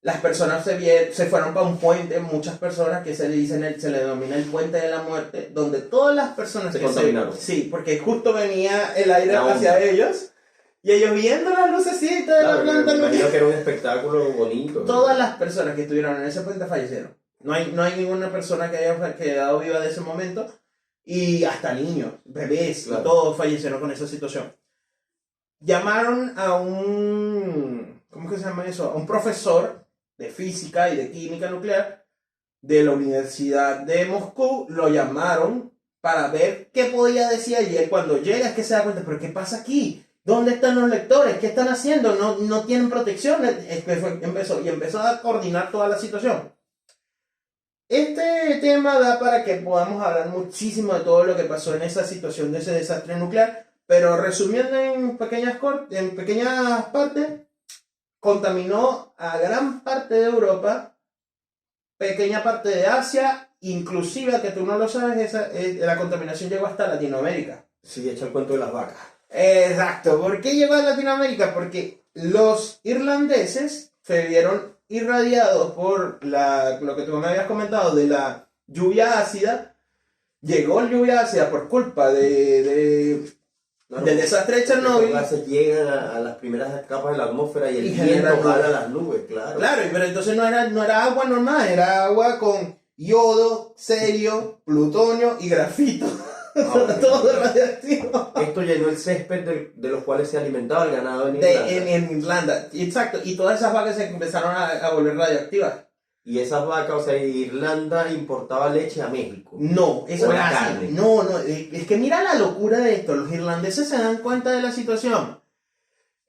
Las personas se fueron para un puente, muchas personas que se le denomina el puente de la muerte, donde todas las personas se contaminaron. Sí, porque justo venía el aire hacia ellos, y ellos viendo las lucecitas de la planta nuclear. Que era un espectáculo bonito. Todas las personas que estuvieron en ese puente fallecieron. No hay ninguna persona que haya quedado viva de ese momento, y hasta niños, bebés, y todos fallecieron con esa situación. Llamaron a ¿cómo que se llama eso? A un profesor de física y de química nuclear de la Universidad de Moscú. Lo llamaron para ver qué podía decir, y él cuando llega es que se da cuenta, pero ¿qué pasa aquí? ¿Dónde están los lectores? ¿Qué están haciendo? No tienen protección. Empezó a coordinar toda la situación. Este tema da para que podamos hablar muchísimo de todo lo que pasó en esa situación de ese desastre nuclear, pero resumiendo en pequeñas partes, contaminó a gran parte de Europa, pequeña parte de Asia, inclusive, que tú no lo sabes, la contaminación llegó hasta Latinoamérica. Sí, echa el cuento de las vacas. Exacto. ¿Por qué llegó a Latinoamérica? Porque los irlandeses se vieron irradiados por lo que tú me habías comentado de la lluvia ácida. Llegó lluvia ácida por culpa del desastre de Chernóbil. Los gases llegan a las primeras capas de la atmósfera y el viento jala las nubes, claro. Claro, pero entonces no era agua normal, era agua con yodo, cerio, plutonio y grafito. Todo radiactivo. Esto llenó el césped de los cuales se alimentaba el ganado en Irlanda. En Irlanda, exacto. Y todas esas vacas se empezaron a volver radioactivas. Y esas vacas, o sea, Irlanda importaba leche a México. No, eso no es así. No, es que mira la locura de esto. Los irlandeses se dan cuenta de la situación.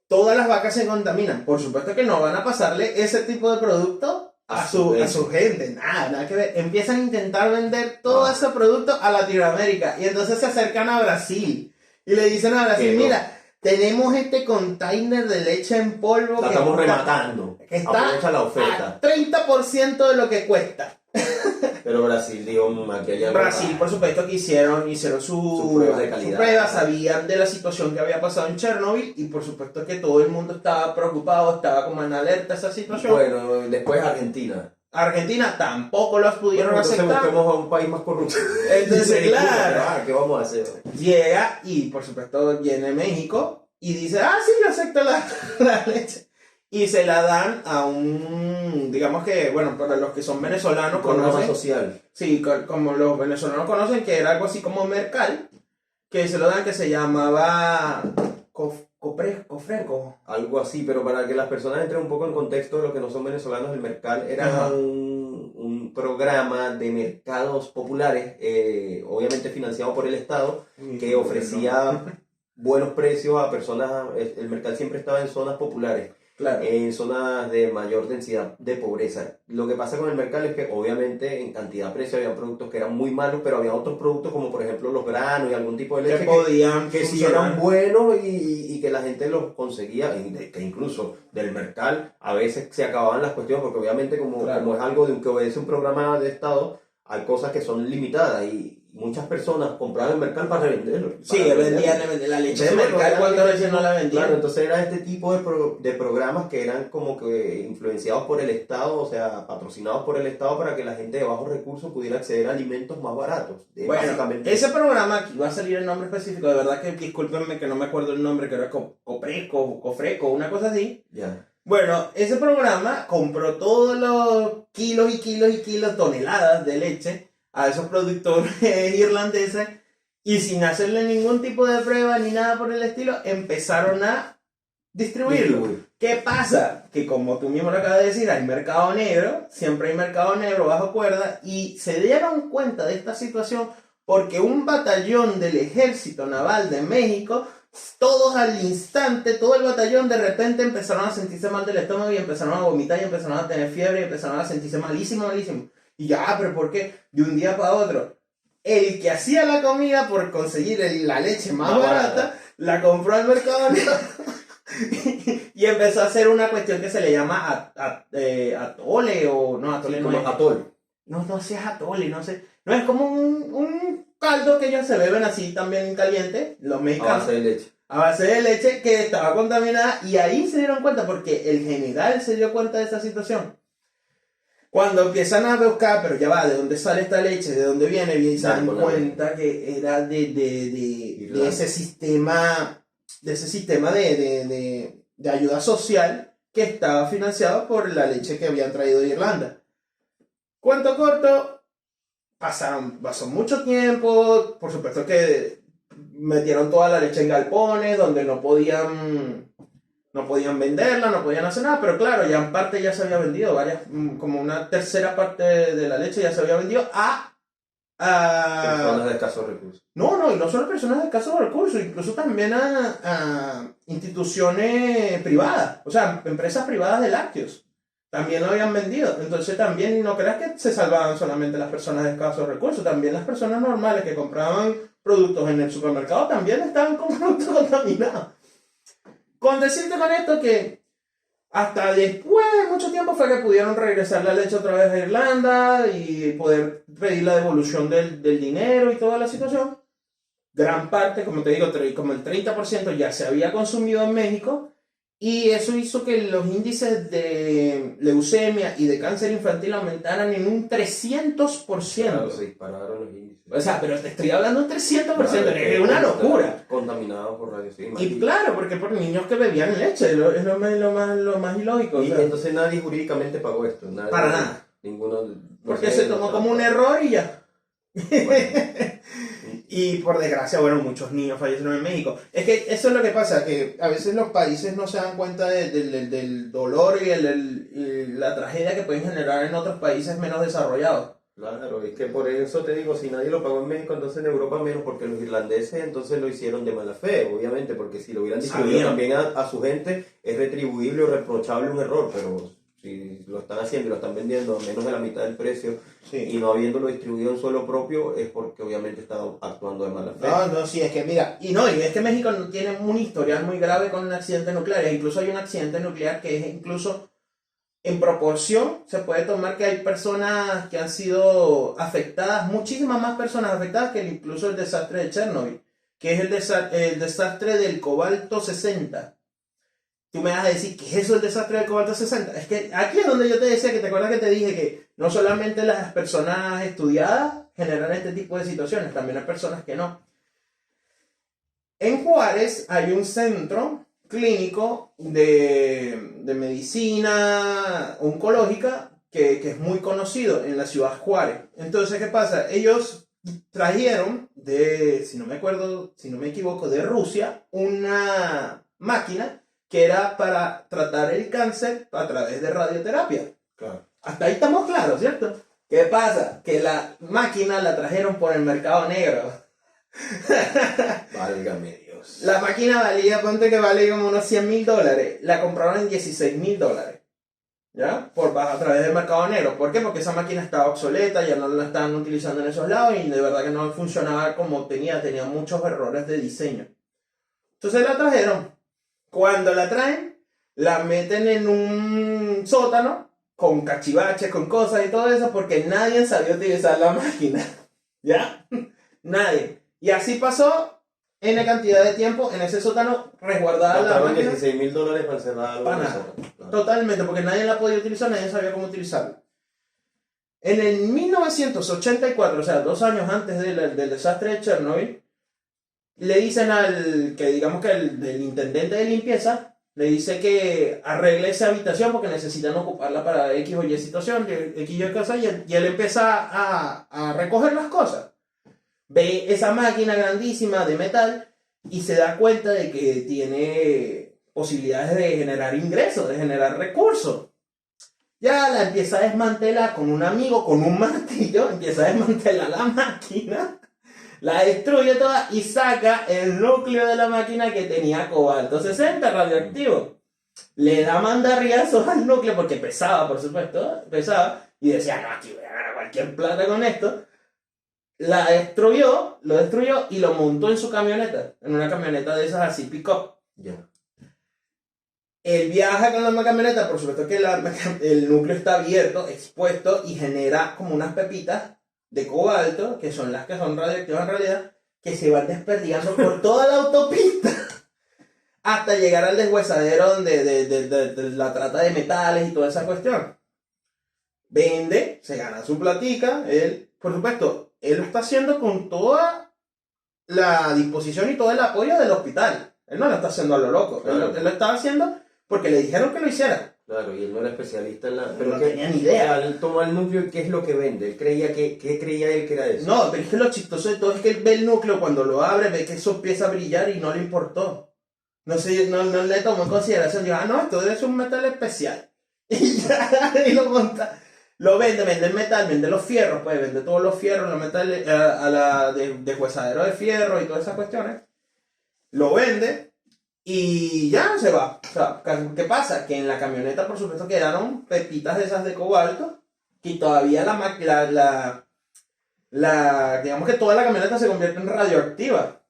Todas las vacas se contaminan. Por supuesto que no van a pasarle ese tipo de producto a su gente. Nada que ver. Empiezan a intentar vender todo ese producto a Latinoamérica. Y entonces se acercan a Brasil. Y le dicen a Brasil, mira, tenemos este container de leche en polvo La que estamos está, rematando. que está Aprovecha la oferta. a 30% de lo que cuesta. Pero Brasil, digo, aquí hay algo Brasil, más. por supuesto, que hicieron sus pruebas de calidad. sus pruebas, sabían de la situación que había pasado en Chernobyl y por supuesto que todo el mundo estaba preocupado, estaba como en alerta a esa situación. Bueno, después Argentina. Argentina tampoco los pudieron Bueno, entonces aceptar. busquemos a un país más corrupto. Entonces, claro, ¿qué vamos a hacer? llega y por supuesto viene México y dice, sí, yo acepto la leche. Y se la dan a un, digamos que, bueno, para los que son venezolanos Programa conocen, social. sí, como los venezolanos conocen, que era algo así como Mercal, que se lo dan, que se llamaba Cofreco. Algo así, pero para que las personas entren un poco en contexto de lo que no son venezolanos, el Mercal era Ajá. un programa de mercados populares, obviamente financiado por el Estado, que ofrecía buenos precios a personas. El Mercal siempre estaba en zonas populares, Claro. en zonas de mayor densidad de pobreza. Lo que pasa con el mercado es que obviamente en cantidad-precio había productos que eran muy malos, pero había otros productos como por ejemplo los granos y algún tipo de leche Que podían que sí funcionar. eran buenos y que la gente los conseguía, y que incluso del mercado a veces se acababan las cuestiones, porque obviamente Claro. como es algo que obedece un programa de Estado, hay cosas que son limitadas y muchas personas compraban el mercado para revenderlo. Sí, vendían la leche de Entonces, Mercal, bueno, ¿cuántas veces no la vendían? Claro, entonces era este tipo de programas que eran como que influenciados por el Estado, o sea, patrocinados por el Estado para que la gente de bajos recursos pudiera acceder a alimentos más baratos. Bueno, Básicamente. ese programa, aquí va a salir el nombre específico, de verdad que discúlpenme que no me acuerdo el nombre, que era Cofreco, una cosa así. Ya. Bueno, ese programa compró todos los kilos y kilos y kilos, toneladas de leche a esos productores irlandeses y sin hacerle ningún tipo de prueba ni nada por el estilo, empezaron a distribuirlo. ¿Qué pasa? Que como tú mismo lo acabas de decir, hay mercado negro, siempre hay mercado negro bajo cuerda, y se dieron cuenta de esta situación porque un batallón del Ejército Naval de México, todos al instante, todo el batallón de repente empezaron a sentirse mal del estómago y empezaron a vomitar y empezaron a tener fiebre y empezaron a sentirse malísimo. Y ya, pero ¿por qué? De un día para otro, el que hacía la comida por conseguir la leche más barata, la compró al mercado negro. Y empezó a hacer una cuestión que se le llama atole o no, atole no es. Atol. No sé, es atole, no sé. No, es como un caldo que ellos se beben así también caliente, los mexicanos. A base de leche. A base de leche que estaba contaminada y ahí se dieron cuenta porque el general se dio cuenta de esa situación. Cuando empiezan a buscar, pero ya va, ¿de dónde sale esta leche? ¿De dónde viene? Y se dan cuenta que era de ese sistema, de ayuda social que estaba financiado por la leche que habían traído de Irlanda. Cuento corto, pasó mucho tiempo, por supuesto que metieron toda la leche en galpones donde no podían venderla, no podían hacer nada, pero claro, ya en parte ya se había vendido, como una tercera parte de la leche ya se había vendido a personas de escasos recursos. No, y no solo personas de escasos recursos, incluso también a instituciones privadas, o sea, empresas privadas de lácteos, también lo habían vendido. Entonces también no creas que se salvaban solamente las personas de escasos recursos, también las personas normales que compraban productos en el supermercado también estaban con productos contaminados. Con decirte con esto que hasta después de mucho tiempo fue que pudieron regresar la leche otra vez a Irlanda y poder pedir la devolución del dinero y toda la situación. Gran parte, como te digo, como el 30% ya se había consumido en México y eso hizo que los índices de leucemia y de cáncer infantil aumentaran en un 300%. Claro, se dispararon los índices. O sea, pero te estoy hablando de un 300%, es una locura. Contaminados por radiación. Y claro, porque por niños que bebían leche, es lo más ilógico. Y o sea, entonces nadie jurídicamente pagó esto. Para nada. Ninguno. Porque se tomó como un error y ya. Bueno. Y por desgracia, bueno, muchos niños fallecieron en México. Es que eso es lo que pasa, que a veces los países no se dan cuenta del dolor y la tragedia que pueden generar en otros países menos desarrollados. Claro, es que por eso te digo, si nadie lo pagó en México, entonces en Europa menos, porque los irlandeses entonces lo hicieron de mala fe, obviamente, porque si lo hubieran distribuido también a su gente, es retribuible o reprochable un error, pero Si lo están haciendo y lo están vendiendo a menos de la mitad del precio Sí. y no habiéndolo distribuido en suelo propio, es porque obviamente están actuando de mala fe. No, sí, es que mira, y es que México tiene un historial muy grave con accidentes nucleares. Incluso hay un accidente nuclear que es incluso en proporción, se puede tomar que hay personas que han sido afectadas, muchísimas más personas afectadas que incluso el desastre de Chernobyl, que es el desastre del cobalto 60. Tú me vas a decir, ¿qué es eso el desastre del cobalto 60? Es que aquí es donde yo te decía, que te acuerdas que te dije que no solamente las personas estudiadas generan este tipo de situaciones, también hay personas que no. En Juárez hay un centro clínico de medicina oncológica que es muy conocido en la ciudad de Juárez. Entonces, ¿qué pasa? Ellos trajeron si no me equivoco, de Rusia, una máquina que era para tratar el cáncer a través de radioterapia. Claro. Hasta ahí estamos claros, ¿cierto? ¿Qué pasa? Que la máquina la trajeron por el mercado negro. Válgame Dios. La máquina valía, ponte que vale como unos $100,000. La compraron en $16,000. ¿Ya? A través del mercado negro. ¿Por qué? Porque esa máquina estaba obsoleta, ya no la estaban utilizando en esos lados y de verdad que no funcionaba como tenía muchos errores de diseño. Entonces la trajeron. Cuando la traen, la meten en un sótano con cachivaches, con cosas y todo eso, porque nadie sabía utilizar la máquina. ¿Ya? Nadie. Y así pasó N cantidad de tiempo en ese sótano resguardada la máquina. $16,000 para encerrar algo. Para nada. Totalmente, porque nadie la podía utilizar, nadie sabía cómo utilizarla. En el 1984, o sea, 2 años antes del desastre de Chernobyl, le dicen del intendente de limpieza, le dice que arregle esa habitación porque necesitan ocuparla para X o Y situación, X y Y cosa, y él empieza a recoger las cosas. Ve esa máquina grandísima de metal y se da cuenta de que tiene posibilidades de generar ingresos, de generar recursos. Ya la empieza a desmantelar con un amigo, con un martillo, empieza a desmantelar la máquina, la destruye toda y saca el núcleo de la máquina que tenía cobalto 60 radioactivo. Le da mandarriazos al núcleo porque pesaba, por supuesto, y decía, no, aquí voy a ganar cualquier plata con esto. Lo destruyó y lo montó en su camioneta, en una camioneta de esas así, pick-up. Ya. Él viaja con la camioneta, por supuesto que el núcleo está abierto, expuesto y genera como unas pepitas de cobalto, que son las que son radioactivas en realidad, que se van desperdigando por toda la autopista hasta llegar al deshuesadero de la trata de metales y toda esa cuestión. Vende, se gana su platica, él, por supuesto, él lo está haciendo con toda la disposición y todo el apoyo del hospital. Él no lo está haciendo a lo loco, Claro. él lo estaba haciendo porque le dijeron que lo hiciera. Claro, y él no era especialista en la... Pero no tenía ni idea. O sea, él tomó el núcleo y ¿qué es lo que vende? Él creía que... ¿Qué creía él que era eso? No, pero es que lo chistoso de todo es que él ve el núcleo, cuando lo abre, ve que eso empieza a brillar y no le importó. No le tomó en consideración. Dijo, no, esto es un metal especial. Y ya, y lo monta. Lo vende el metal, vende los fierros, pues vende todos los fierros, los metales a la deshuesadero de fierro y todas esas cuestiones. Lo vende y ya se va. O sea, ¿qué pasa? Que en la camioneta, por supuesto, quedaron pepitas de esas de cobalto y todavía digamos que toda la camioneta se convierte en radioactiva.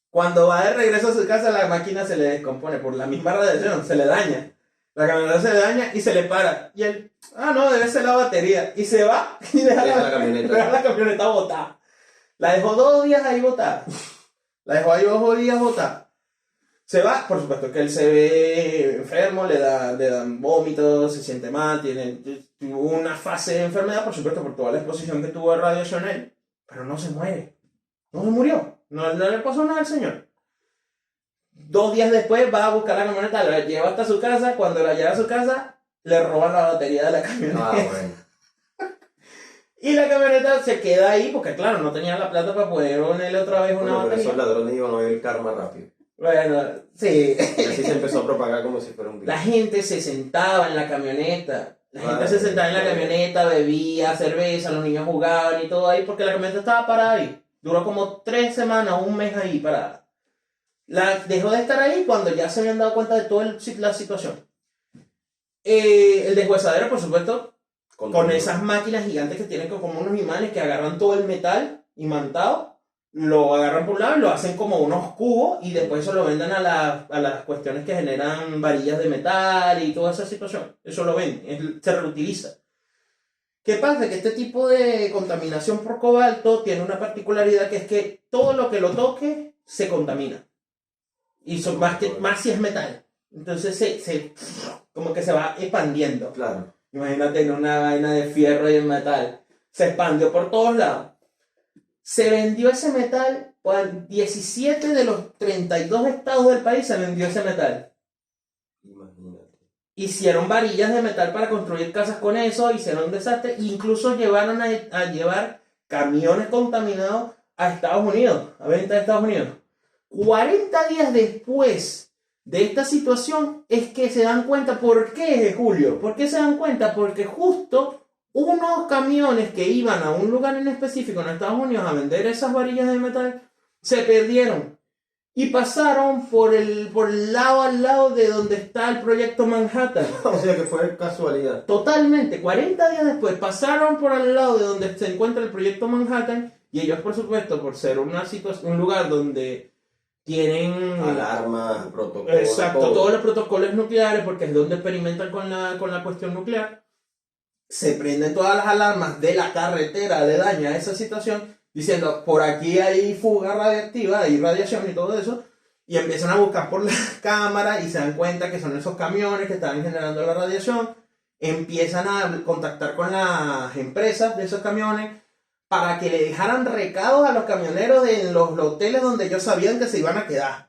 Cuando va de regreso a su casa, la máquina se le descompone por la misma radiación, se le daña. La camioneta se le daña y se le para. Y él, no, debe ser la batería. Y se va y deja la camioneta botada. La dejó 2 días ahí botada. La dejó ahí 2 días botada. Se va, por supuesto que él se ve enfermo, le dan vómitos, se siente mal, tuvo una fase de enfermedad, por supuesto, por toda la exposición que tuvo de radiación él. Pero no se muere. No se murió. No le pasó nada al señor. 2 días después va a buscar la camioneta, la lleva hasta su casa. Cuando la lleva a su casa, le roban la batería de la camioneta. Bueno. Y la camioneta se queda ahí porque, claro, no tenía la plata para poder ponerle otra vez una Pero batería. esos ladrones iban a ver el karma rápido. Bueno, sí. Y así se empezó a propagar como si fuera un virus. La gente se sentaba en la camioneta. La gente se sentaba en la camioneta, bebía cerveza, los niños jugaban y todo ahí porque la camioneta estaba parada ahí. Duró como 3 semanas, 1 mes ahí parada. Dejó de estar ahí cuando ya se habían dado cuenta de toda la situación. El deshuesadero, por supuesto, con Contamina. esas máquinas gigantes que tienen como unos imanes que agarran todo el metal imantado, lo agarran por un lado y lo hacen como unos cubos y después eso lo venden a las cuestiones que generan varillas de metal y toda esa situación. Eso lo venden, se reutiliza. ¿Qué pasa? Que este tipo de contaminación por cobalto tiene una particularidad que es que todo lo que lo toque se contamina. Y son más si es metal. Entonces como que se va expandiendo. Claro. Imagínate en una vaina de fierro y de metal. Se expandió por todos lados. Se vendió ese metal, por 17 de los 32 estados del país se vendió ese metal. Imagínate. Hicieron varillas de metal para construir casas con eso, hicieron un desastre, incluso llevaron a llevar camiones contaminados a Estados Unidos, a venta de Estados Unidos. 40 días después de esta situación es que se dan cuenta. ¿Por qué, Julio? ¿Por qué se dan cuenta? Porque justo unos camiones que iban a un lugar en específico en Estados Unidos a vender esas varillas de metal se perdieron y pasaron por el lado al lado de donde está el proyecto Manhattan. O sea que fue casualidad. Totalmente, 40 días después pasaron por al lado de donde se encuentra el proyecto Manhattan y ellos, por supuesto, por ser un lugar donde tienen Alarmas, protocolos. exacto, todos los protocolos nucleares, porque es donde experimentan con la cuestión nuclear, se prenden todas las alarmas de la carretera de daño a esa situación, diciendo, por aquí hay fuga radiactiva, hay radiación y todo eso, y empiezan a buscar por la cámara y se dan cuenta que son esos camiones que están generando la radiación, empiezan a contactar con las empresas de esos camiones, para que le dejaran recados a los camioneros en los hoteles donde ellos sabían que se iban a quedar.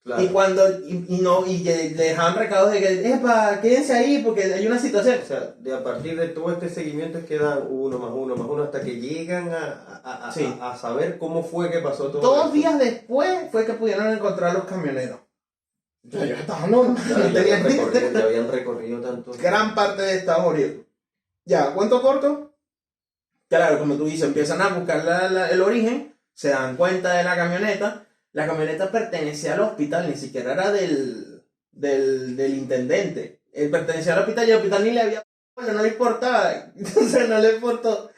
Claro. Y cuando le dejaban recados de que, epa, quédense ahí porque hay una situación. O sea, a partir de todo este seguimiento es que dan uno más uno más uno hasta que llegan Sí. a saber cómo fue que pasó todo 2 esto. días después fue que pudieron encontrar los camioneros. O sea, ellos estaban no Ya habían recorrido tanto. gran parte de Estados Unidos. Ya, ¿cuento corto? Claro, como tú dices, empiezan a buscar el origen, se dan cuenta de la camioneta. La camioneta pertenecía al hospital, ni siquiera era del intendente. Él pertenecía al hospital y el hospital ni le había... Bueno, no le importaba, entonces no le importó.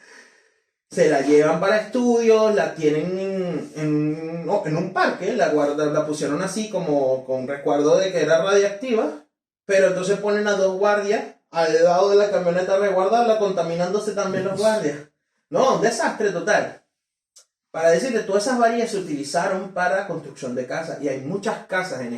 Se la llevan para estudios, la tienen en un parque, la pusieron así como con resguardo de que era radiactiva, pero entonces ponen a 2 guardias al lado de la camioneta a resguardarla, contaminándose también los guardias. No, un desastre total. Para decirte, todas esas varillas se utilizaron para construcción de casas. Y hay muchas casas en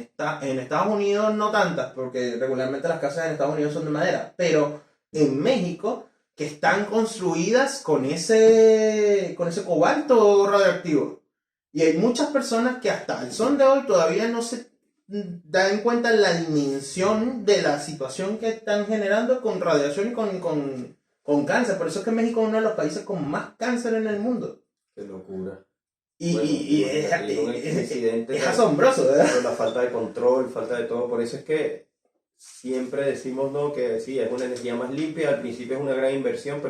Estados Unidos, no tantas, porque regularmente las casas en Estados Unidos son de madera, pero en México, que están construidas con ese cobalto radioactivo. Y hay muchas personas que hasta el son de hoy todavía no se dan cuenta la dimensión de la situación que están generando con radiación y con cáncer. Por eso es que México es uno de los países con más cáncer en el mundo. Qué locura. Y, Bueno, y es asombroso, ¿verdad? Pero la falta de control, falta de todo. Por eso es que siempre decimos, ¿no?, que sí, es una energía más limpia. Al principio es una gran inversión,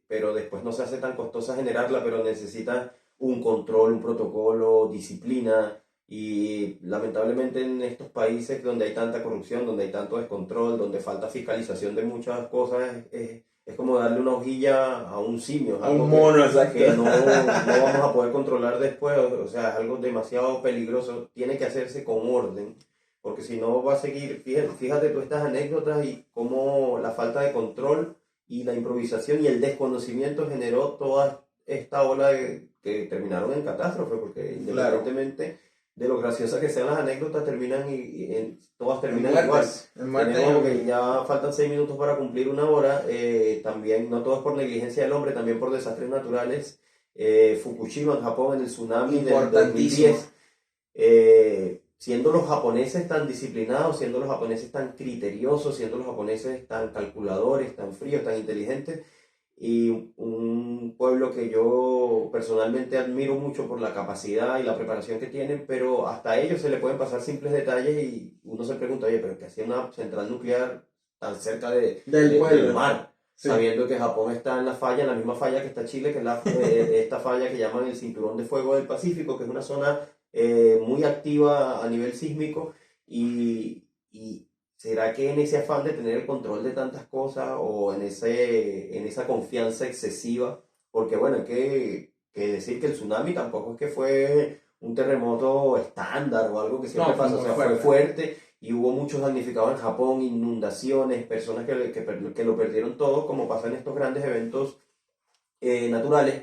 pero después no se hace tan costosa generarla, pero necesita un control, un protocolo, disciplina. Y lamentablemente en estos países donde hay tanta corrupción, donde hay tanto descontrol, donde falta fiscalización de muchas cosas, es como darle una hojilla a un simio, A un mono, exacto. que no vamos a poder controlar después. O sea, es algo demasiado peligroso. Tiene que hacerse con orden, porque si no va a seguir. Fíjate tú estas anécdotas y cómo la falta de control y la improvisación y el desconocimiento generó toda esta ola que terminaron en catástrofe, porque independientemente de lo graciosas que sean las anécdotas, terminan todas terminan igual. Tenemos que ya faltan 6 minutos para cumplir 1 hora. También, no todo es por negligencia del hombre, también por desastres naturales. Fukushima en Japón, en el tsunami del 2010. Siendo los japoneses tan disciplinados, siendo los japoneses tan criteriosos, siendo los japoneses tan calculadores, tan fríos, tan inteligentes, y un pueblo que yo personalmente admiro mucho por la capacidad y la preparación que tienen, pero hasta a ellos se le pueden pasar simples detalles y uno se pregunta, oye, pero ¿qué hacía una central nuclear tan cerca del mar? Sí. Sabiendo que Japón está en la misma falla que está Chile, que es esta falla que llaman el Cinturón de Fuego del Pacífico, que es una zona muy activa a nivel sísmico, y ¿será que en ese afán de tener el control de tantas cosas o en esa confianza excesiva? Porque bueno, hay que decir que el tsunami tampoco es que fue un terremoto estándar o algo que siempre No, pasa, o fue sea, muy fue fuerte. fuerte y hubo muchos damnificados en Japón, inundaciones, personas que lo perdieron todo, como pasa en estos grandes eventos naturales,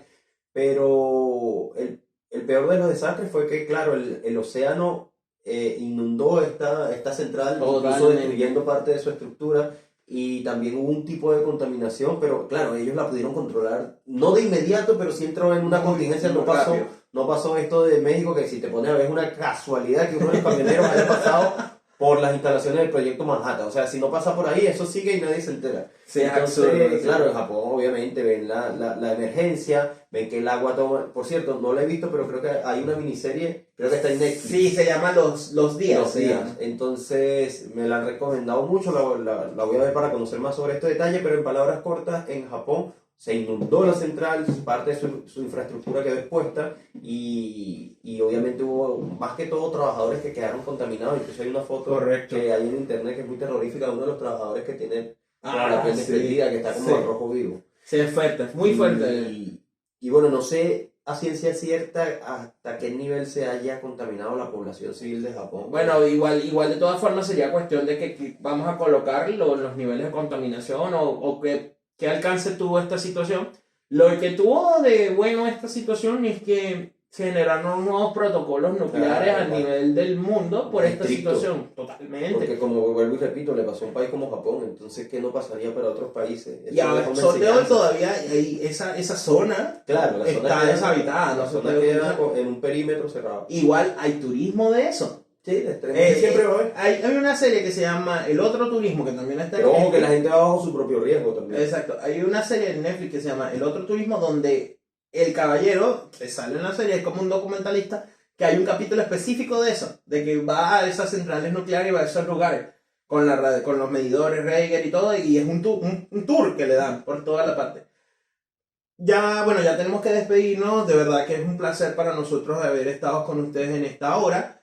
pero el peor de los desastres fue que, claro, el océano inundó esta central, incluso Totalmente. destruyendo parte de su estructura, y también hubo un tipo de contaminación, pero claro, ellos la pudieron controlar, no de inmediato, pero sí entró en una contingencia, muy rápido. no pasó esto de México, que si te pones a ver es una casualidad que uno de los camioneros haya pasado por las instalaciones del proyecto Manhattan. O sea, si no pasa por ahí, eso sigue y nadie se entera. Sí, es Entonces, absurdo, sí. claro, en Japón obviamente ven la emergencia, ven que el agua toma... Por cierto, no la he visto, pero creo que hay una miniserie, creo que está en Netflix. Sí, se llama Los Días. Los días. Entonces, me la han recomendado mucho, la voy a ver para conocer más sobre este detalle, pero en palabras cortas, en Japón se inundó la central, parte de su infraestructura quedó expuesta y obviamente hubo más que todo trabajadores que quedaron contaminados. Incluso hay una foto Correcto. que hay en internet que es muy terrorífica de uno de los trabajadores que tiene toda la piel sí. desprendida, que está como Sí. al rojo vivo. Sí, es fuerte, muy fuerte. Y bueno, no sé a ciencia cierta hasta qué nivel se haya contaminado la población civil de Japón. Bueno, igual de todas formas sería cuestión de que vamos a colocar los niveles de contaminación o qué alcance tuvo esta situación. Lo que tuvo de bueno esta situación es que se generaron nuevos protocolos nucleares a nivel del mundo por esta Estricto. situación. Totalmente. Porque como vuelvo y repito, le pasó a un país como Japón, entonces ¿qué no pasaría para otros países? Y ahora, Eso sobre deja todo una enseñanza. todavía hay esa zona Claro, la zona está queda- deshabitada. La ¿no? zona queda en un perímetro cerrado. Igual hay turismo de eso. Sí, de extremo. Que siempre va a haber. Hay una serie que se llama El Otro Turismo, que también está en Pero ojo que Netflix. la gente va bajo su propio riesgo también. Exacto. Hay una serie en Netflix que se llama El Otro Turismo, donde el caballero que sale en la serie es como un documentalista, que hay un capítulo específico de eso, de que va a esas centrales nucleares y va a esos lugares con los medidores Geiger y todo, y es un tour que le dan por toda la parte. Ya, bueno, ya tenemos que despedirnos. De verdad que es un placer para nosotros haber estado con ustedes en esta hora.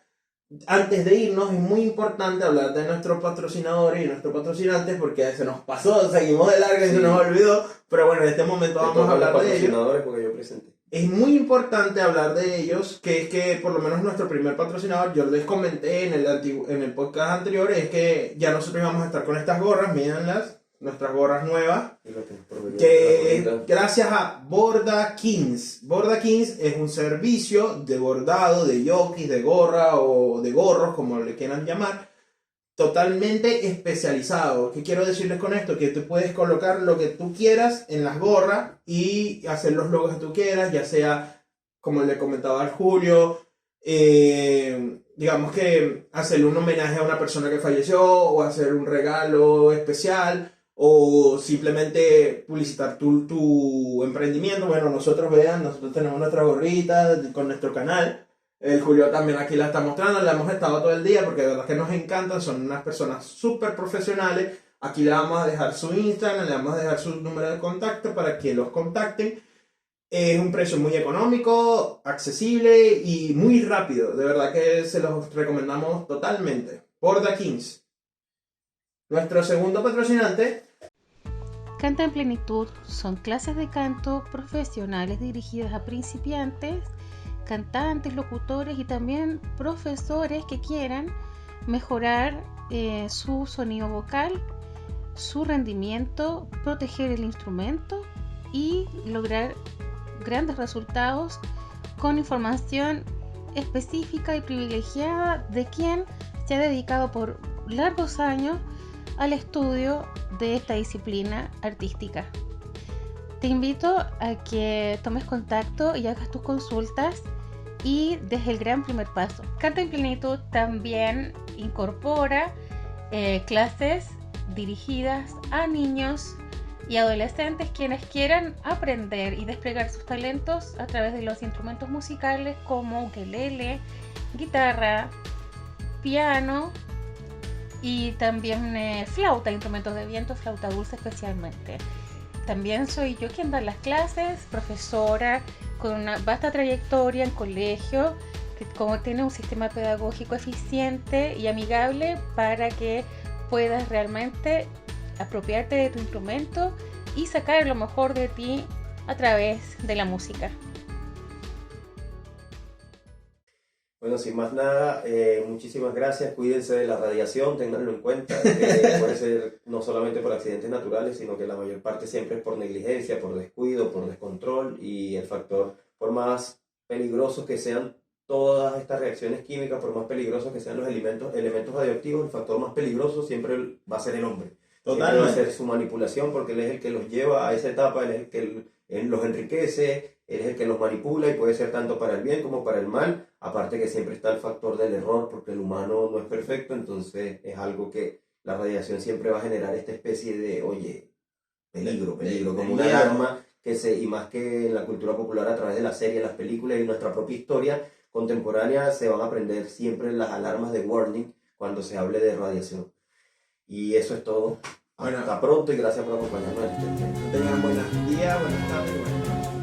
Antes de irnos, es muy importante hablar de nuestros patrocinadores y nuestros patrocinantes, porque se nos pasó, seguimos de largo y Sí. se nos olvidó, pero bueno, en este momento vamos a hablar de ellos. patrocinadores porque yo presenté. Es muy importante hablar de ellos, que es que por lo menos nuestro primer patrocinador, yo les comenté en el podcast anterior, es que ya nosotros íbamos a estar con estas gorras, mírenlas, nuestras gorras nuevas, Y lo que nos proveyó que la bonita. gracias a Borda Kings. Borda Kings es un servicio de bordado de yokis, de gorra o de gorros, como le quieran llamar, totalmente especializado. ¿Qué quiero decirles con esto? Que tú puedes colocar lo que tú quieras en las gorras y hacer los logos que tú quieras, ya sea, como le comentaba al Julio, digamos que hacerle un homenaje a una persona que falleció o hacer un regalo especial o simplemente publicitar tu emprendimiento. Bueno, nosotros tenemos nuestras gorritas con nuestro canal. El Julio también aquí la está mostrando, la hemos estado todo el día porque de verdad que nos encantan, son unas personas súper profesionales. Aquí le vamos a dejar su Instagram, le vamos a dejar su número de contacto para que los contacten. Es un precio muy económico, accesible y muy rápido. De verdad que se los recomendamos totalmente. Borda Kings. Nuestro segundo patrocinante. Canta en Plenitud son clases de canto profesionales dirigidas a principiantes, cantantes, locutores y también profesores que quieran mejorar su sonido vocal, su rendimiento, proteger el instrumento y lograr grandes resultados con información específica y privilegiada de quien se ha dedicado por largos años al estudio de esta disciplina artística. Te invito a que tomes contacto y hagas tus consultas y des el gran primer paso. Canta en Plenitud también incorpora clases dirigidas a niños y adolescentes quienes quieran aprender y desplegar sus talentos a través de los instrumentos musicales como ukelele, guitarra, piano y también flauta, instrumentos de viento, flauta dulce especialmente. También soy yo quien da las clases, profesora con una vasta trayectoria en colegio, que como tiene un sistema pedagógico eficiente y amigable para que puedas realmente apropiarte de tu instrumento y sacar lo mejor de ti a través de la música. Bueno, sin más nada, muchísimas gracias, cuídense de la radiación, ténganlo en cuenta, puede ser no solamente por accidentes naturales, sino que la mayor parte siempre es por negligencia, por descuido, por descontrol, y el factor, por más peligrosos que sean todas estas reacciones químicas, por más peligrosos que sean los elementos radioactivos, el factor más peligroso siempre va a ser el hombre. Siempre va a ser su manipulación, porque él es el que los lleva a esa etapa, él es el que los enriquece, él es el que los manipula, y puede ser tanto para el bien como para el mal. Aparte que siempre está el factor del error, porque el humano no es perfecto, entonces es algo que la radiación siempre va a generar esta especie de, oye, peligro, como una alarma y más que en la cultura popular a través de las series, las películas y nuestra propia historia contemporánea se van a aprender siempre las alarmas de warning cuando se hable de radiación. Y eso es todo. Hasta pronto y gracias por acompañarnos. Tengan buenos días, buenas tardes, buenas noches.